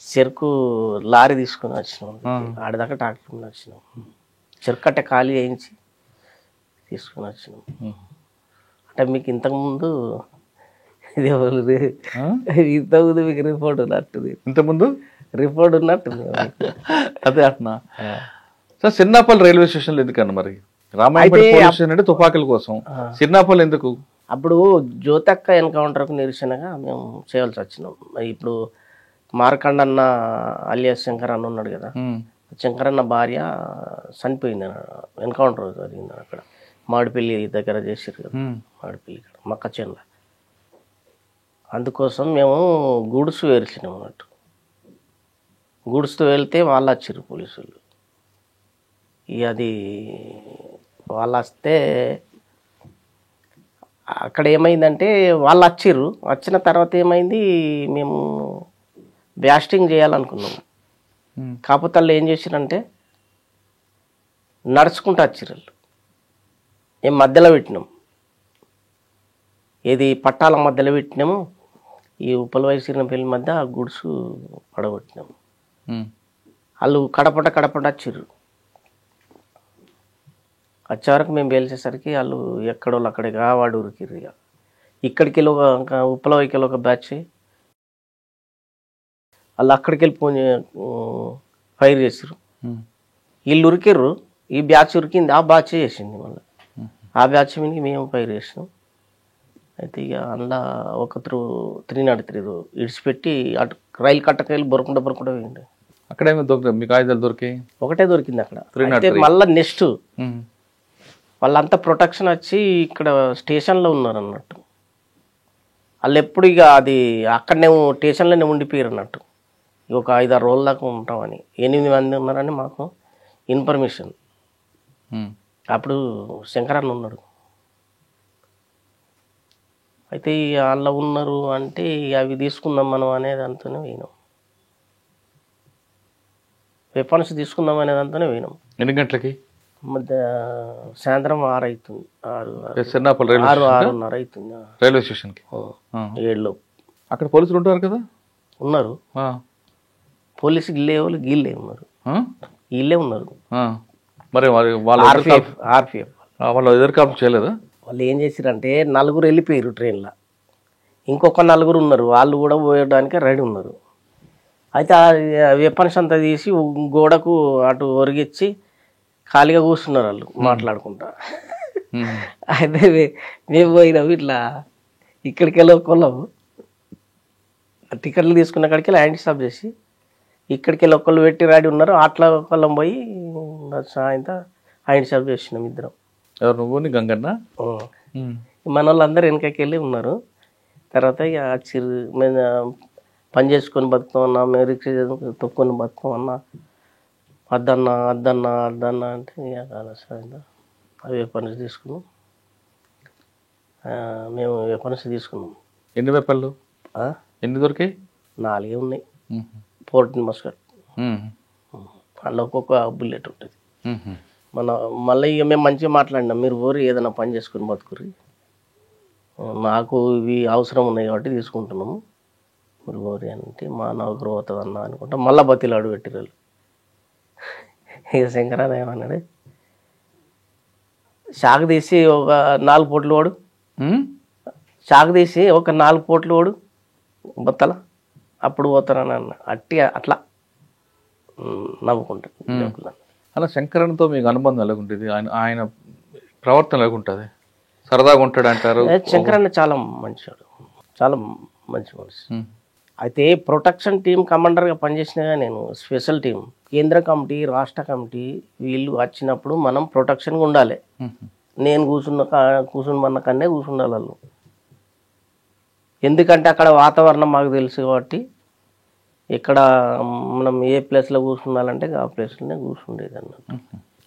చెరుకు లారీ తీసుకుని వచ్చినాం. ఆడదాకా ట్రాక్టర్ మీద వచ్చినాం. చెరుకు కట్ట ఖాళీ వేయించి తీసుకుని వచ్చినాం. అంటే మీకు ఇంతకుముందు ఇంతకుముందు మీకు రిపోర్ట్ ఉన్నట్టుంది. ఇంతకుముందు రిపోర్ట్ ఉన్నట్టుంది. అదే అంటున్నా సార్. సిన్నాపల్లి రైల్వే స్టేషన్లో ఎందుకన్నా మరి? రామాయణపేట పోలీస్ స్టేషన్ అంటే తుపాకుల కోసం, సిన్నాపల్లి ఎందుకు? అప్పుడు జ్యోతక్క ఎన్కౌంటర్కు నిరసనగా మేము చేయాల్సి వచ్చినాం. ఇప్పుడు మార్కండన్న అలియాస్ శంకర్ అన్న ఉన్నాడు కదా, శంకరన్న భార్య చనిపోయింది. ఎన్కౌంటర్ జరిగింది అక్కడ మాడిపల్లి దగ్గర చేసారు కదా, మాడిపల్లి మక్కచెన్ల. అందుకోసం మేము గూడ్స్ వేర్చినాం అన్నట్టు. గూడ్స్తో వెళ్తే వాళ్ళు వచ్చారు పోలీసులు. ఇక అది వాళ్ళు వస్తే అక్కడ ఏమైందంటే వాళ్ళు వచ్చిన తర్వాత ఏమైంది, మేము బ్లాస్టింగ్ చేయాలనుకున్నాము. కాకపోతే వాళ్ళు ఏం చేశారంటే నడుచుకుంటూ వచ్చారు వాళ్ళు. మేము మధ్యలో పెట్టినాం, ఏది పట్టాల మధ్యలో పెట్టినాము. ఈ ఉప్పలవాయి సిరినపల్లి మధ్య ఆ గుడ్స్ పడగొట్టినాము. వాళ్ళు కడపట వచ్చారు. వచ్చే వరకు మేము పేల్చేసరికి వాళ్ళు ఎక్కడోళ్ళు అక్కడికి వాడు ఉరికిర్రు. ఇక్కడికి వెళ్ళి ఉప్పలవాయికి వెళ్ళి ఒక బ్యాచ్, వాళ్ళు అక్కడికి వెళ్ళి ఫైర్ చేసారు. వీళ్ళు ఉరికిర్రు, ఈ బ్యాచ్ ఉరికింది, ఆ బ్యాచ్ చేసింది. మళ్ళీ ఆ బ్యాచ్ మీద మేము ఫైర్ చేసినాం. అయితే ఇక అందులో ఒకరు 303 ఇడిచిపెట్టి అటు రైలు కట్టకెళ్ళి బొరకుండా పోయింది. అక్కడేమో దొరికింది మీకు? ఆయుధాలు దొరికాయి? ఒకటే దొరికింది అక్కడ. అయితే మళ్ళీ నెక్స్ట్ వాళ్ళంతా ప్రొటెక్షన్ వచ్చి ఇక్కడ స్టేషన్లో ఉన్నారు అన్నట్టు. వాళ్ళు ఎప్పుడు ఇక అది అక్కడనే స్టేషన్లోనే ఉండిపోయారు అన్నట్టు. ఒక 5-6 రోజుల దాకా ఉంటామని. 8 మంది ఉన్నారని మాకు ఇన్ఫర్మేషన్. అప్పుడు శంకరన్న ఉన్నాడు. అయితే వాళ్ళు ఉన్నారు అంటే అవి తీసుకుందాం మనం అనేది అంతనే పోయినాం. వెపన్స్ తీసుకుందాం అనేదంతానే పోయినాం. ఎన్ని గంటలకి? మధ్య సాయంత్రం 6 అవుతుంది, 6 సిర్నాపల్ 6:30 అవుతుంది. రైల్వే స్టేషన్కి 7 అక్కడ పోలీసులు ఉంటారు కదా? ఉన్నారు. పోలీసు గిల్లే వాళ్ళు గీళ్ళే ఉన్నారు, వీళ్ళే ఉన్నారు. మరి వాళ్ళు ఆర్పిఎఫ్ వాళ్ళు ఎదురుకాపు చేయలేదా? వాళ్ళు ఏం చేసిరంటే 4 వెళ్ళిపోయారు ట్రైన్లో, ఇంకొక 4 ఉన్నారు, వాళ్ళు కూడా పోయడానికి రెడీ ఉన్నారు. అయితే ఆ వెపన్స్ అంతా తీసి గోడకు అటు ఒరిగిచ్చి ఖాళీగా కూర్చున్నారు వాళ్ళు మాట్లాడుకుంటా. అయితే మేము పోయినాము ఇట్లా, ఇక్కడికి వెళ్ళి ఒక్కళ్ళము టికెట్లు తీసుకున్న కాడికి హ్యాండ్ స్టాప్ చేసి ఇక్కడికి వెళ్ళి ఒక్కళ్ళు పెట్టి రెడీ ఉన్నారు, అట్లా ఒక్కళ్ళం పోయి సాయంత్రం హ్యాండ్ స్టాప్ చేసినాం ఇద్దరం. ఎవరు, నువ్వు గంగన్న? మన వాళ్ళందరూ వెనకకి వెళ్ళి ఉన్నారు. తర్వాత ఇక చిరు మేము పని చేసుకొని బతుకుతామన్నా, మేము రిక్షా తొక్కుని బతుకమన్నా, వద్దన్నా వద్దన్నా వద్దన్నా అంటే ఇక కాలసాయంగా అవే పని తీసుకున్నాం. మేము వెపన్స్ తీసుకున్నాం. ఎన్ని వెపన్లు, ఎన్ని దొరికాయి? 4 ఉన్నాయి. 14 మస్కట్, అందులో ఒక్కొక్క బుల్లెట్ ఉంటుంది. మళ్ళీ ఇక మేము మంచిగా మాట్లాడినాం, మీరు ఊరు ఏదైనా పని చేసుకుని బతుకుర్రి, మాకు ఇవి అవసరం ఉన్నాయి కాబట్టి తీసుకుంటున్నాము, మీరు ఊరి అంటే మా నౌకరు పోతుంది అన్న అనుకుంటా మళ్ళీ బతిలాడు పెట్టిరాళ్ళు. ఇక శంకరాన్ని ఏమన్నాడు, షాక్ తీసి ఒక 4 పూటలు వాడు, షాక్ తీసి ఒక 4 పూటలు వాడు బత్తల అప్పుడు పోతారని అన్న. అట్లా నవ్వుకుంటాను. అలా శంకరన్తో మీకు అనుబంధం ఎలాగుంటుంది? ఆయన ప్రవర్తన ఎలాగుంటుంది? సరదాగా ఉంటాడు అంటారు. శంకరన్న చాలా మంచివాడు, చాలా మంచి మనిషి. అయితే ప్రొటెక్షన్ టీం కమాండర్గా పనిచేసినగా నేను. స్పెషల్ టీం, కేంద్ర కమిటీ, రాష్ట్ర కమిటీ వీళ్ళు వచ్చినప్పుడు మనం ప్రొటెక్షన్గా ఉండాలి. నేను కూర్చున్న కన్నే కూర్చుండాలి వాళ్ళు, ఎందుకంటే అక్కడ వాతావరణం మాకు తెలుసు కాబట్టి ఇక్కడ మనం ఏ ప్లేస్లో కూర్చుండాలంటే ఆ ప్లేస్లోనే కూర్చుండేది అన్నట్టు.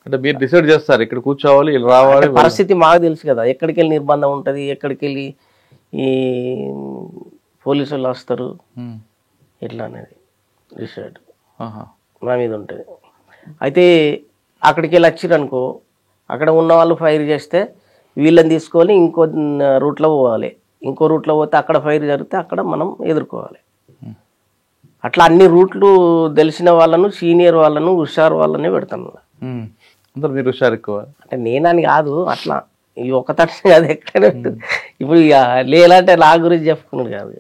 అంటే మీరు డిసైడ్ చేస్తారు ఇక్కడ కూర్చోవాలి, ఇలా రావాలి, పరిస్థితి మాకు తెలుసు కదా, ఎక్కడికి వెళ్ళి నిర్బంధం ఉంటుంది, ఎక్కడికి వెళ్ళి ఈ పోలీసు వాళ్ళు వస్తారు, ఇట్లా అనేది డిసైడ్ మా మీద ఉంటుంది. అయితే అక్కడికి వెళ్ళి వచ్చిరనుకో, అక్కడ ఉన్న వాళ్ళు ఫైర్ చేస్తే వీళ్ళని తీసుకొని ఇంకో రూట్లో పోవాలి, ఇంకో రూట్లో పోతే అక్కడ ఫైర్ జరిగితే అక్కడ మనం ఎదుర్కోవాలి. అట్లా అన్ని రూట్లు తెలిసిన వాళ్ళను, సీనియర్ వాళ్ళను, హుషారు వాళ్ళనే పెడతాను. అందరూ మీరు హుషారు ఎక్కువ అంటే నేనని కాదు, అట్లా ఈ ఒక్క తట్టు అది ఎక్కడైనా ఉంటుంది. ఇప్పుడు ఇక లేదంటే నా గురించి చెప్పుకున్నాడు కాదు.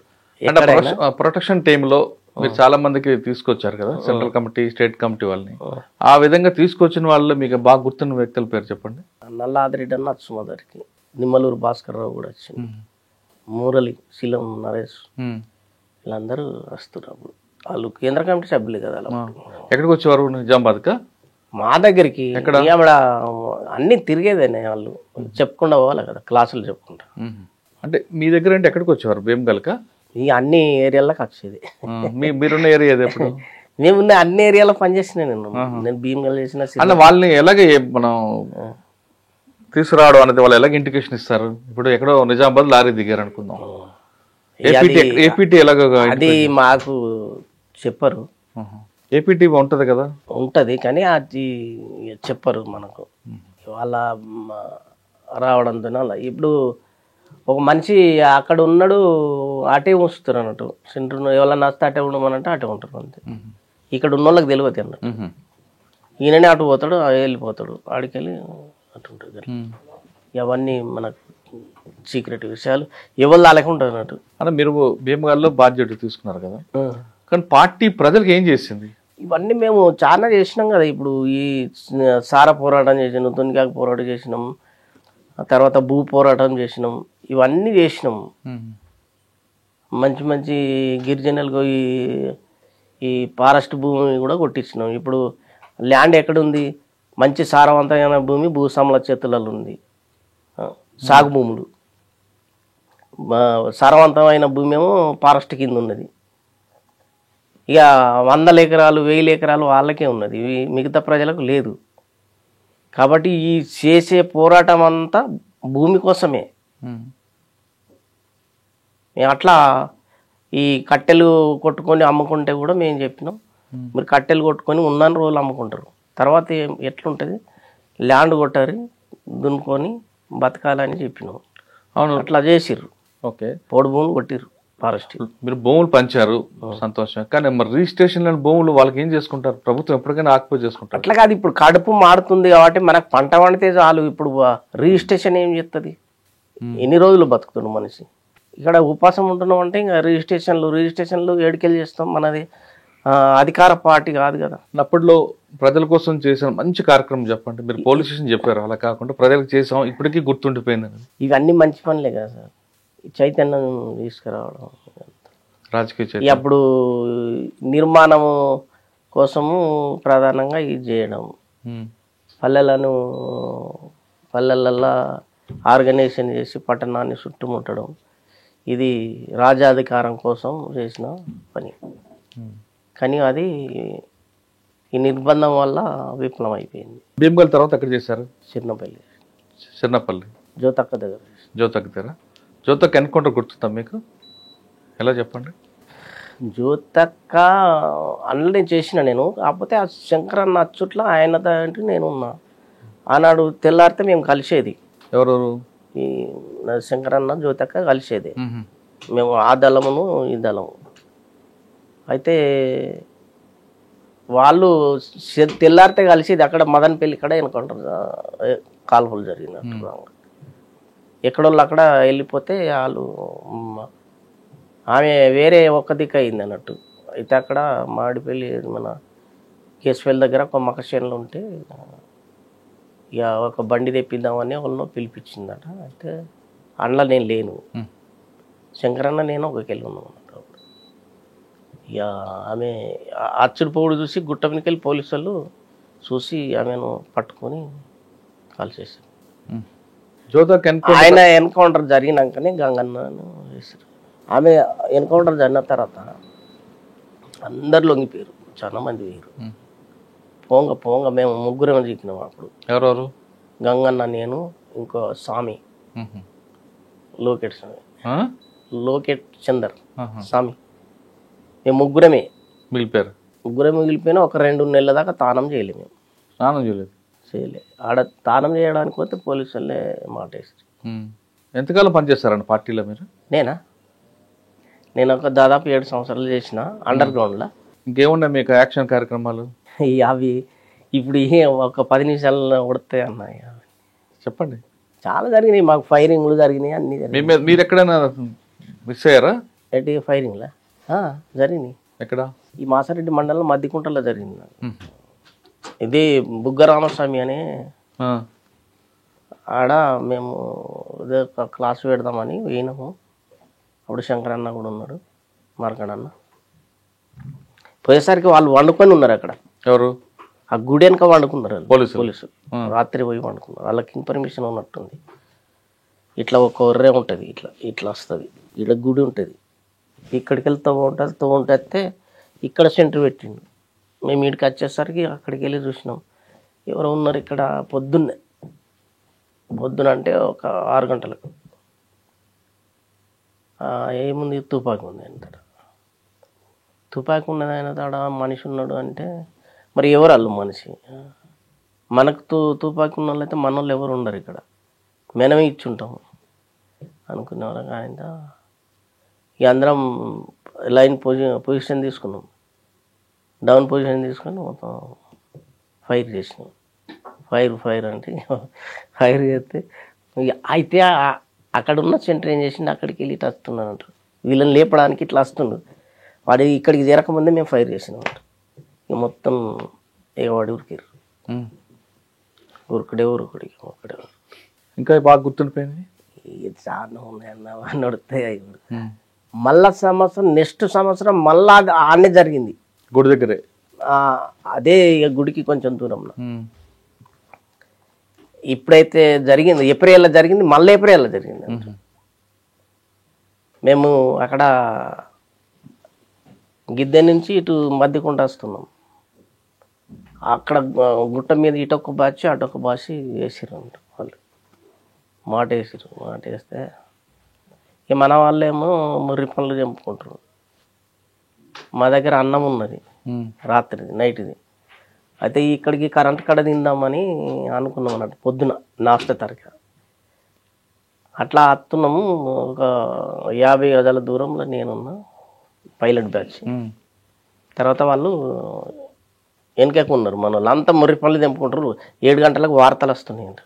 ప్రొటెక్షన్ టీంలో మీరు చాలా మందికి తీసుకొచ్చారు కదా, సెంట్రల్ కమిటీ, స్టేట్ కమిటీ వాళ్ళని. ఆ విధంగా తీసుకొచ్చిన వాళ్ళు మీకు బాగా గుర్తున్న వ్యక్తుల పేరు చెప్పండి. నల్లాదిరెడ్డి అన్న వచ్చు మొదటికి, నిమ్మలూరు భాస్కర్ రావు కూడా వచ్చింది, మూరలి, శిలం నరేష్, వీళ్ళందరూ వస్తున్నారు. అప్పుడు వాళ్ళు కేంద్ర కమిటీ సభ్యులు కదా. ఎక్కడికి వచ్చేవారు? నిజామాబాద్కా? మా దగ్గరికి అన్ని తిరిగేదేనే, వాళ్ళు చెప్పుకుండా పోవాలి కదా, క్లాసులు చెప్పుకుంటా. అంటే మీ దగ్గర అంటే ఎక్కడికి వచ్చేవారు? భీమగల్కా? ఈ అన్ని ఏరియాలకు వచ్చేది. మీరున్న ఏరియా ఎప్పుడు? మేమున్న అన్ని ఏరియాలో పనిచేసిన నేను భీమగల్ చేసిన. అంటే వాళ్ళని ఎలాగే మనం తీసుకురావడం అనేది వాళ్ళు ఎలాగ ఇండికేషన్ ఇస్తారు? ఇప్పుడు ఎక్కడో నిజామాబాద్ లారీ దిగారు అనుకుందాం, ఏపీటీ ఎలాగ అది మాకు చెప్పరు. ఏపీటీ ఉంటది కదా, ఉంటది కానీ అది చెప్పరు మనకు. వాళ్ళ రావడంతో అలా ఇప్పుడు ఒక మనిషి అక్కడ ఉన్నాడు, అటే ఉంచుతారు అన్నట్టు. సెంటర్ ఎవరన్నా వస్తే అటే ఉండమనంటే అటే ఉంటారు అంతే. ఇక్కడ ఉన్న వాళ్ళకి తెలియదు అన్నట్టు. ఈయననే అటు పోతాడు, వెళ్ళిపోతాడు, ఆడికి వెళ్ళి అటు ఉంటుంది. అవన్నీ మనకు సీక్రెట్ విషయాలు ఎవరు అలాగే ఉంటుంది అన్నట్టు. అంటే మీరు భీమగల్లో బాధ్యత తీసుకున్నారు కదా, కానీ పార్టీ ప్రజలకు ఏం చేసింది? ఇవన్నీ మేము చాలా చేసినాం కదా. ఇప్పుడు ఈ సారా పోరాటం చేసినాం, తునికాకు పోరాటం చేసినాం, తర్వాత భూ పోరాటం చేసినాం, ఇవన్నీ చేసినాం. మంచి మంచి గిరిజనులకు ఈ ఫారెస్ట్ భూమి కూడా కొట్టించినాం. ఇప్పుడు ల్యాండ్ ఎక్కడుంది? మంచి సారవంతమైన భూమి భూస్వాముల చేతులలో ఉంది. సాగు భూములు, సారవంతమైన భూమి ఏమో ఫారెస్ట్ కింద ఉన్నది. ఇక 100 ఎకరాలు 1000 ఎకరాలు వాళ్ళకే ఉన్నది, మిగతా ప్రజలకు లేదు. కాబట్టి ఈ చేసే పోరాటం అంతా భూమి కోసమే. మేము అట్లా ఈ కట్టెలు కొట్టుకొని అమ్ముకుంటే కూడా మేము చెప్పినాం మీరు కట్టెలు కొట్టుకొని ఉన్న రోజులు అమ్ముకుంటారు. తర్వాత ఎట్లుంటుంది, ల్యాండ్ కొట్టారు దున్నుకొని బతకాలని చెప్పినాం. అవును. అట్లా చేసిర్రు. ఓకే. పోడు భూములు కొట్టిర్రు ఫారెస్ట్. మీరు భూములు పంచారు, సంతోషం. కానీ మరి రిజిస్ట్రేషన్ లేని భూములు వాళ్ళకి ఏం చేసుకుంటారు? ప్రభుత్వం ఎప్పటికైనా ఆక్యుపై చేసుకుంటారు. అట్లా కాదు, ఇప్పుడు కడుపు మారుతుంది కాబట్టి మనకు పంట పండితే చాలు. ఇప్పుడు రిజిస్ట్రేషన్ ఏం చేస్తుంది? ఎన్ని రోజులు బతుకుతుంది మనిషి? ఇక్కడ ఉపాసం ఉంటున్నాం అంటే ఇంకా రిజిస్ట్రేషన్లు ఏడికెళ్ళి చేస్తాం? మనది అధికార పార్టీ కాదు కదా. అప్పట్లో ప్రజల కోసం చేసిన మంచి కార్యక్రమం చెప్పండి. మీరు పోలీస్ స్టేషన్ చెప్పారు, అలా కాకుండా ప్రజలకు చేసాం, ఇప్పటికీ గుర్తుండిపోయింది. ఇవన్నీ మంచి పనులే కదా సార్. చైతన్యం తీసుకురావడం, రాజకీయ చైతన్యం. అప్పుడు నిర్మాణము కోసము ప్రధానంగా ఇది చేయడం, పల్లెలల్లో ఆర్గనైజేషన్ చేసి పట్టణాన్ని చుట్టుముట్టడం, ఇది రాజాధికారం కోసం చేసిన పని. కానీ అది ఈ నిర్బంధం వల్ల విఫలం అయిపోయింది. భీమగల్ తర్వాత ఎక్కడ చేశారు? చిన్నపల్లి జ్యోతక్క దగ్గర. జ్యోతక్క ఎన్కౌంటర్ గుర్తుందా మీకు? ఎలా చెప్పండి. జ్యోతక్క అందులో చేసిన నేను, కాకపోతే ఆ శంకరన్న అచ్చుట్ల ఆయన అంటే నేను ఉన్నా. ఆనాడు తెల్లారితే మేము కలిసేది. ఎవరెవరు? ఈ శంకరన్న జ్యోతక్క కలిసేది. మేము ఆ దళమును ఈ దళము. అయితే వాళ్ళు తెల్లారితే కలిసేది. అక్కడ మదనపల్లి ఇక్కడ ఎన్కౌంటర్ కాల్పులు జరిగినట్టు. ఎక్కడోళ్ళు అక్కడ వెళ్ళిపోతే వాళ్ళు, ఆమె వేరే ఒక్క దిక్కు అయింది అన్నట్టు. అయితే అక్కడ మాడిపల్లి మన కేసుపల్లి దగ్గర ఒక మకశేన్లు ఉంటే ఇక ఒక బండి తెప్పిద్దామని వాళ్ళను పిలిపించిందట. అయితే అందులో నేను లేను, శంకరన్న నేను ఒకకెళ్ళి ఉన్నాం అన్నట్టు. ఇక ఆమె అచ్చుడు పోవుడు చూసి గుట్ట మీదకెళ్ళి పోలీసు వాళ్ళు చూసి ఆమెను పట్టుకొని కాల్చేశారు. ఆయన ఎన్కౌంటర్ జరిగినాకనే గంగన్నను వేశారు. ఆమె ఎన్కౌంటర్ జరిగిన తర్వాత అందరు లొంగిపోయారు, చాలా మంది వేయరు. పోంగ మేము ముగ్గురేమో చిక్కినాం అప్పుడు. ఎవరెవరు? గంగన్న, నేను, ఇంకో స్వామి, లోకేట్ చందర్, స్వామి, మేము ముగ్గురమే మిగిలిపోయినా. ఒక 2 నెలల దాకా తానం చేయలేము మేము. ఆడ తానం చేయడానికి పోతే పోలీసు వాళ్ళే మాట వేస్తారు. ఎంతకాలం పనిచేస్తారండి పార్టీలో మీరు? నేను ఒక దాదాపు 7 సంవత్సరాలు చేసిన అండర్ గ్రౌండ్లో. ఇంకేమున్నాయి మీకు యాక్షన్ కార్యక్రమాలు? అవి ఇప్పుడు ఒక 10 నిమిషాల్లో ఉడతాయి అన్నాయి. చెప్పండి. చాలా జరిగినాయి మాకు, ఫైరింగ్లు జరిగినాయి, అన్ని జరిగినాయి. మీరు ఎక్కడైనా మిస్ అయ్యారా? ఎట్టి ఫైరింగ్లా జరిగినాయి. ఎక్కడ? ఈ మాసారెడ్డి మండలం మద్దికుంటలో జరిగింది. ఇది బుగ్గరామస్వామి అని, ఆడ మేము క్లాస్ పెడదామని పోయినాము. అప్పుడు శంకరన్న కూడా ఉన్నాడు, మార్కండన్న. పోయేసరికి వాళ్ళు వండుకొని ఉన్నారు అక్కడ. ఎవరు? ఆ గుడి వెనక వండుకున్నారు పోలీసులు. రాత్రి పోయి వండుకున్నారు. వాళ్ళకి ఇన్ఫర్మేషన్ ఉన్నట్టుంది. ఇట్లా ఒక ఒర్రే ఉంటుంది, ఇట్లా వస్తుంది, ఇక్కడ గుడి ఉంటుంది, ఇక్కడికి వెళ్తూ ఉంటే ఇక్కడ సెంటర్ పెట్టిండు. మేము ఇక్కడికి వచ్చేసరికి అక్కడికి వెళ్ళి చూసినాం, ఎవరు ఉన్నారు ఇక్కడ. పొద్దున్న అంటే ఒక 6 గంటలకు ఏముంది, తుపాకి ఉంది అంటాడు. తుపాకి ఉన్నది ఆయన తాడ, మనిషి ఉన్నాడు అంటే మరి ఎవరు వాళ్ళు మనిషి? మనకు తుపాకి ఉన్న వాళ్ళు అయితే మన వాళ్ళు ఎవరు ఉండరు ఇక్కడ, మనమే ఇచ్చుంటాము అనుకునేవాళ్ళం. ఆయన ఇక అందరం లైన్ పొజిషన్ తీసుకున్నాం, డౌన్ పొజిషన్ తీసుకొని మొత్తం ఫైర్ చేసినాం. ఫైర్ అంటే ఫైర్ చేస్తే అయితే అక్కడ ఉన్న సెంటర్ ఏం చేసిండు, అక్కడికి వెళ్ళి ఇట్లా వస్తున్నాను అంటారు. వీళ్ళని లేపడానికి ఇట్లా వస్తుండ్రు. వాడు ఇక్కడికి చేరకముందే మేము ఫైర్ చేసినాం అంట. ఇక మొత్తం వాడు ఉరికిరు, ఉరుకుడే. ఇంకా బాగా గుర్తుండిపోయింది. ఇది చాలా ఉన్నాయన్న నడుస్తాయి. మళ్ళా నెక్స్ట్ సంవత్సరం మళ్ళా ఆడనే జరిగింది, గుడి దగ్గరే. అదే ఇక గుడికి కొంచెం దూరంలో. ఇప్పుడైతే జరిగింది ఏప్రిల్లో జరిగింది, మళ్ళీ ఏప్రిల్లో జరిగింది. మేము అక్కడ గిద్దె నుంచి ఇటు మధ్యకుంట వస్తున్నాం. అక్కడ గుట్ట మీద ఇటొక్క బాచి అటొక్క బాచి వేసిరు అంట. వాళ్ళు మాట వేస్తే ఇక మన వాళ్ళేమో ముర్రి పనులు చంపుకుంటారు. మా దగ్గర అన్నం ఉన్నది రాత్రి నైట్ది. అయితే ఇక్కడికి కరెంట్ కడ తిందామని అనుకున్నాం అన్నట్టు పొద్దున నాస్తా తరగ. అట్లా వస్తున్నాము. ఒక 50 గజాల దూరంలో నేనున్నా పైలట్ బ్యాచ్. తర్వాత వాళ్ళు వెనకకు ఉన్నారు. మన వాళ్ళు అంతా ముర్రిపల్లి తెంపుకుంటారు. 7 గంటలకు వార్తలు వస్తున్నాయి అంట.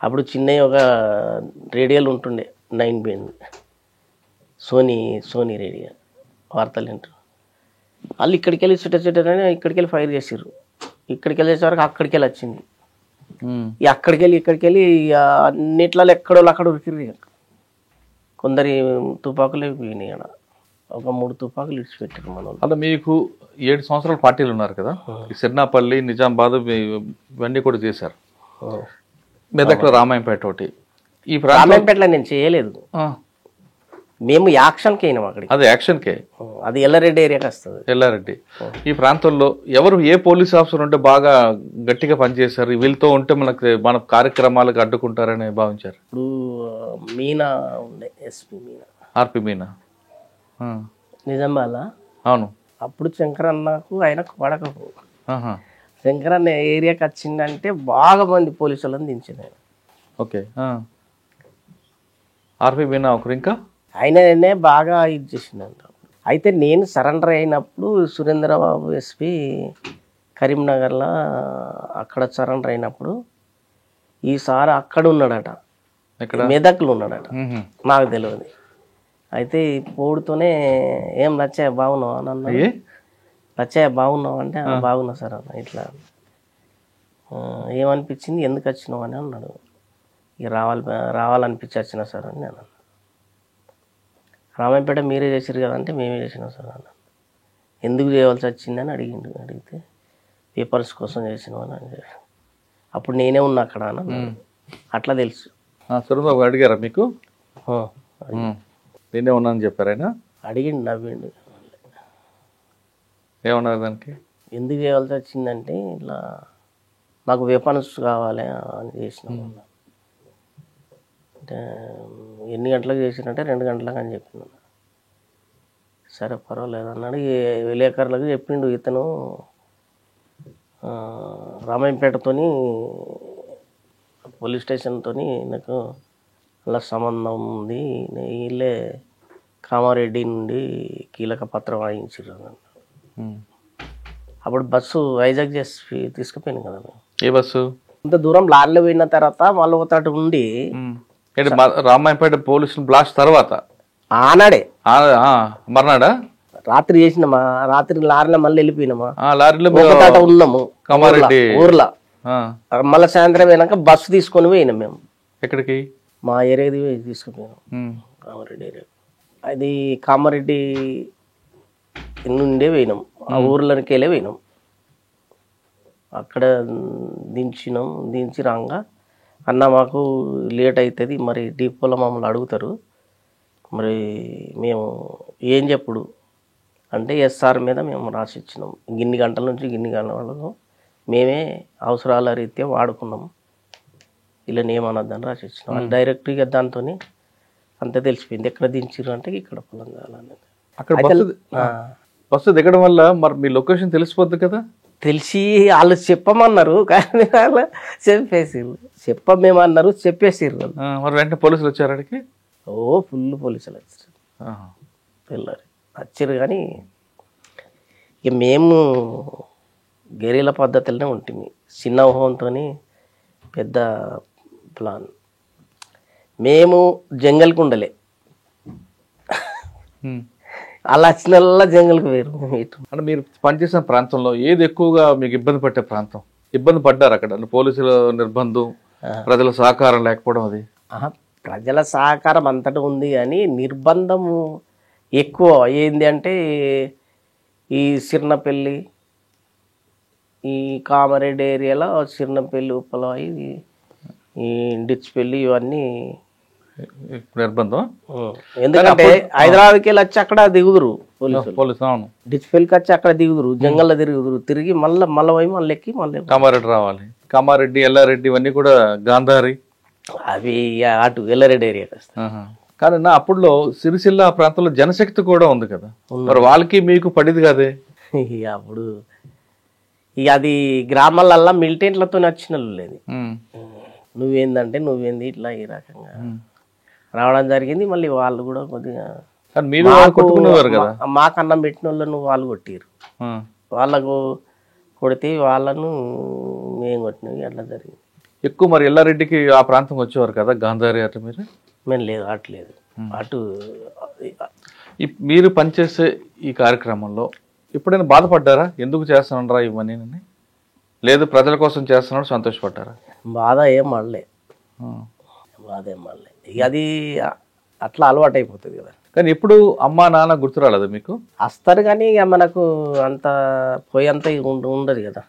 అప్పుడు చిన్నవి ఒక రేడియోలు ఉంటుండే 9 సోనీ రేడియో వార్తలు వింటారు. వాళ్ళు ఇక్కడికి వెళ్ళి చుట్టని ఇక్కడికి వెళ్ళి ఫైర్ చేసారు. ఇక్కడికి వెళ్ళేసరికి అక్కడికి వెళ్ళి వచ్చింది. అక్కడికి వెళ్ళి అన్నిట్లలో ఎక్కడో అక్కడ ఉరికిరు. కొందరి తుపాకులు పోయినాయి. అక్కడ ఒక 3 తుపాకులు ఇడిచిపెట్టారు మన వాళ్ళు. అలా మీకు 7 సంవత్సరాల పార్టీలు ఉన్నారు కదా, ఈ సిర్నాపల్లి, నిజామాబాద్ ఇవన్నీ కూడా చేశారు. మెదక్లో రామాయంపేట ఒకటి. ఈ రామాయంపేటలో నేను చేయలేదు. మేము యాక్షన్కి అయినాం అక్కడికి. అది యాక్షన్కే. అది ఎల్లారెడ్డి ఏరియాకి వస్తుంది. ఎల్లారెడ్డి. ఈ ప్రాంతంలో ఎవరు ఏ పోలీస్ ఆఫీసర్ ఉంటే బాగా గట్టిగా పనిచేశారు, వీళ్ళతో ఉంటే మన కార్యక్రమాలకు అడ్డుకుంటారని భావించారు? ఇప్పుడు మీనా ఉండే, ఎస్పీ మీనా, ఆర్పి మీనా. నిజామాబాద్. అవును. అప్పుడు శంకరన్నకు ఆయనకు పడకపో. శంకరన్న ఏరియాకి వచ్చిందంటే బాగా మంది పోలీసులను దించింది ఆయన. ఓకే. ఆర్పి మీనా ఒకరు. ఇంకా ఆయననే బాగా ఇది చేసిందంట. అయితే నేను సరెండర్ అయినప్పుడు సురేంద్రబాబు ఎస్పీ కరీంనగర్లో అక్కడ సరెండర్ అయినప్పుడు ఈసారి అక్కడ ఉన్నాడట, మెదక్లో ఉన్నాడట, నాకు తెలియదు. అయితే పోడుతోనే ఏం లచ్చయ్య బాగున్నావు అని అన్నాడు. లచ్చయ్య బాగున్నావు అంటే బాగున్నా సార్ అన్న. ఇట్లా ఏమనిపించింది, ఎందుకు వచ్చినావు అని అన్నాడు. ఇక రావాలనిపించి వచ్చినా సార్ అని నేను అన్నా. రామాయంపేట మీరే చేసారు కదంటే మేమే చేసినాం సార్ అన్న. ఎందుకు చేయవలసి వచ్చిందని అడిగితే పేపర్స్ కోసం చేసినాం అని. అప్పుడు నేనే ఉన్నా అక్కడ అన్న. అట్లా తెలుసు. సురేంద్రబాబు అడిగారా మీకు? నేనే ఉన్నాను చెప్పారు ఆయన. అడిగిండు, నవ్విండు. ఏమన్నారు దానికి? ఎందుకు చేయవలసి వచ్చిందంటే ఇట్లా మాకు వెపన్స్ కావాలి అని చేసినాం. అంటే ఎన్ని గంటలకు చేసినట్టే 2 గంటలకు అని చెప్పిండు. సరే పర్వాలేదు అన్నాడు. విలేకరులకు చెప్పిండు, ఇతను రామాయంపేటతోని పోలీస్ స్టేషన్తో నాకు అలా సంబంధం ఉంది, వీళ్ళే కామారెడ్డి నుండి కీలక పత్రం వాయించారు. అప్పుడు బస్సు వైజాగ్ చేసి తీసుకుపోయాను కదా. ఏ బస్సు? ఇంత దూరం లారీలో పోయిన తర్వాత మళ్ళీ ఒకటి ఉండి రామాయంపేట పోలీసులు బ్లాస్ట్ తర్వాత ఆనాడే మర్నాడా రాత్రి చేసినామా, రాత్రి లారీలో మళ్ళీ వెళ్ళిపోయినామా, లారీలో ఉన్నాము కామారెడ్డి ఊర్లో. మళ్ళీ సాయంత్రం పోయినాక బస్సు తీసుకొని పోయినాం మేము. ఎక్కడికి? మా ఏరియాది తీసుకుపోయినాం, కామారెడ్డి ఏరియా. అది కామారెడ్డి నుండే పోయినాం, ఆ ఊర్లోకి వెళ్ళే పోయినాం. అక్కడ దించి రాగా అన్న మాకు లేట్ అవుతుంది, మరి డిపోలో మమ్మల్ని అడుగుతారు, మరి మేము ఏం చెప్పుడు అంటే ఎస్ఆర్ మీద మేము రాసి ఇచ్చినాం. గిన్ని గంటల నుంచి గిన్ని గంటల వరకు మేమే అవసరాల రీత్యా వాడుకున్నాం, ఇలా ఏమన్నదని రాసి ఇచ్చినాం. డైరెక్ట్గా దాంతో అంతే తెలిసిపోయింది. ఎక్కడ దించారు అంటే ఇక్కడ పొలం కావాలని. అక్కడ బస్సు దిగడం వల్ల మరి మీ లొకేషన్ తెలిసిపోద్ది కదా. తెలిసి వాళ్ళు చెప్పమన్నారు కానీ వాళ్ళు చెప్పేసిర్రు. చెప్పమేమన్నారు, చెప్పేసిర్రు. మరి వెంటనే పోలీసులు వచ్చారు అక్కడికి? ఫుల్ పోలీసులు వచ్చారు, వెళ్ళారు వచ్చారు. కానీ ఇక మేము గెరిల పద్ధతులనే ఉంటుంది. చిన్న ఊహంతో పెద్ద ప్లాన్. మేము జంగల్కి ఉండలే, అలా వచ్చిన జంగల్కి వేరు. అంటే మీరు పనిచేసిన ప్రాంతంలో ఏది ఎక్కువగా మీకు ఇబ్బంది పట్టే ప్రాంతం? ఇబ్బంది పడ్డారు అక్కడ? పోలీసుల నిర్బంధం, ప్రజల సహకారం లేకపోవడం? అది ప్రజల సహకారం అంతటా ఉంది కానీ నిర్బంధము ఎక్కువ ఏంది అంటే ఈ సిర్నపల్లి, ఈ కామారెడ్డి ఏరియాలో సిర్నపల్లి, ఉప్పలవాయి, ఈ డిచ్పల్లి ఇవన్నీ నిర్బంధం. ఎందుకంటే హైదరాబాద్కి వెళ్ళి వచ్చి అక్కడ దిగుదురు పోలీసు. అవును. డిచ్పల్లికి వచ్చి అక్కడ దిగుదురు, జంగల్లో తిరుగుదురు, తిరిగి మళ్ళీ మళ్ళీ ఎక్కి మళ్ళీ కామారెడ్డి రావాలి. కామారెడ్డి, ఎల్లారెడ్డి ఇవన్నీ కూడా గాంధారి అవి అటు ఎల్లారెడ్డి ఏరియాకి వస్తాయి. కానీ నా అప్పుడులో సిరిసిల్ల ఆ ప్రాంతంలో జనశక్తి కూడా ఉంది కదా, మరి వాళ్ళకి మీకు పడింది కదే. ఇక అప్పుడు ఇక అది గ్రామాలల్లా మిలిటెంట్లతో వచ్చిన లేదు. నువ్వేందంటే నువ్వేంది ఇట్లా ఈ రకంగా రావడం జరిగింది. మళ్ళీ వాళ్ళు కూడా కొద్దిగా కానీ మీరు కొట్టుకునేవారు కదా. మాకు అన్నం పెట్టిన వాళ్ళను వాళ్ళు కొట్టిరు, వాళ్ళకు కొడితే వాళ్ళను మేము కొట్టినవి అట్లా జరిగింది. ఎక్కువ మరి ఎల్లారెడ్డికి ఆ ప్రాంతం వచ్చేవారు కదా, గాంధారి అటు మీరు? మేము లేదు అట్లేదు. అటు మీరు పనిచేసే ఈ కార్యక్రమంలో ఎప్పుడైనా బాధపడ్డారా? ఎందుకు చేస్తున్నారా ఇవన్నీ? లేదు ప్రజల కోసం చేస్తున్నాడు సంతోషపడ్డారా? బాధ ఏం పడలే, బాధ ఏం పడలే. ఇక అది అట్లా అలవాటు అయిపోతుంది కదా. కానీ ఎప్పుడు అమ్మా నాన్న గుర్తు రాలేదు మీకు? వస్తారు కానీ ఇక మనకు అంత పోయేంత ఉండదు కదా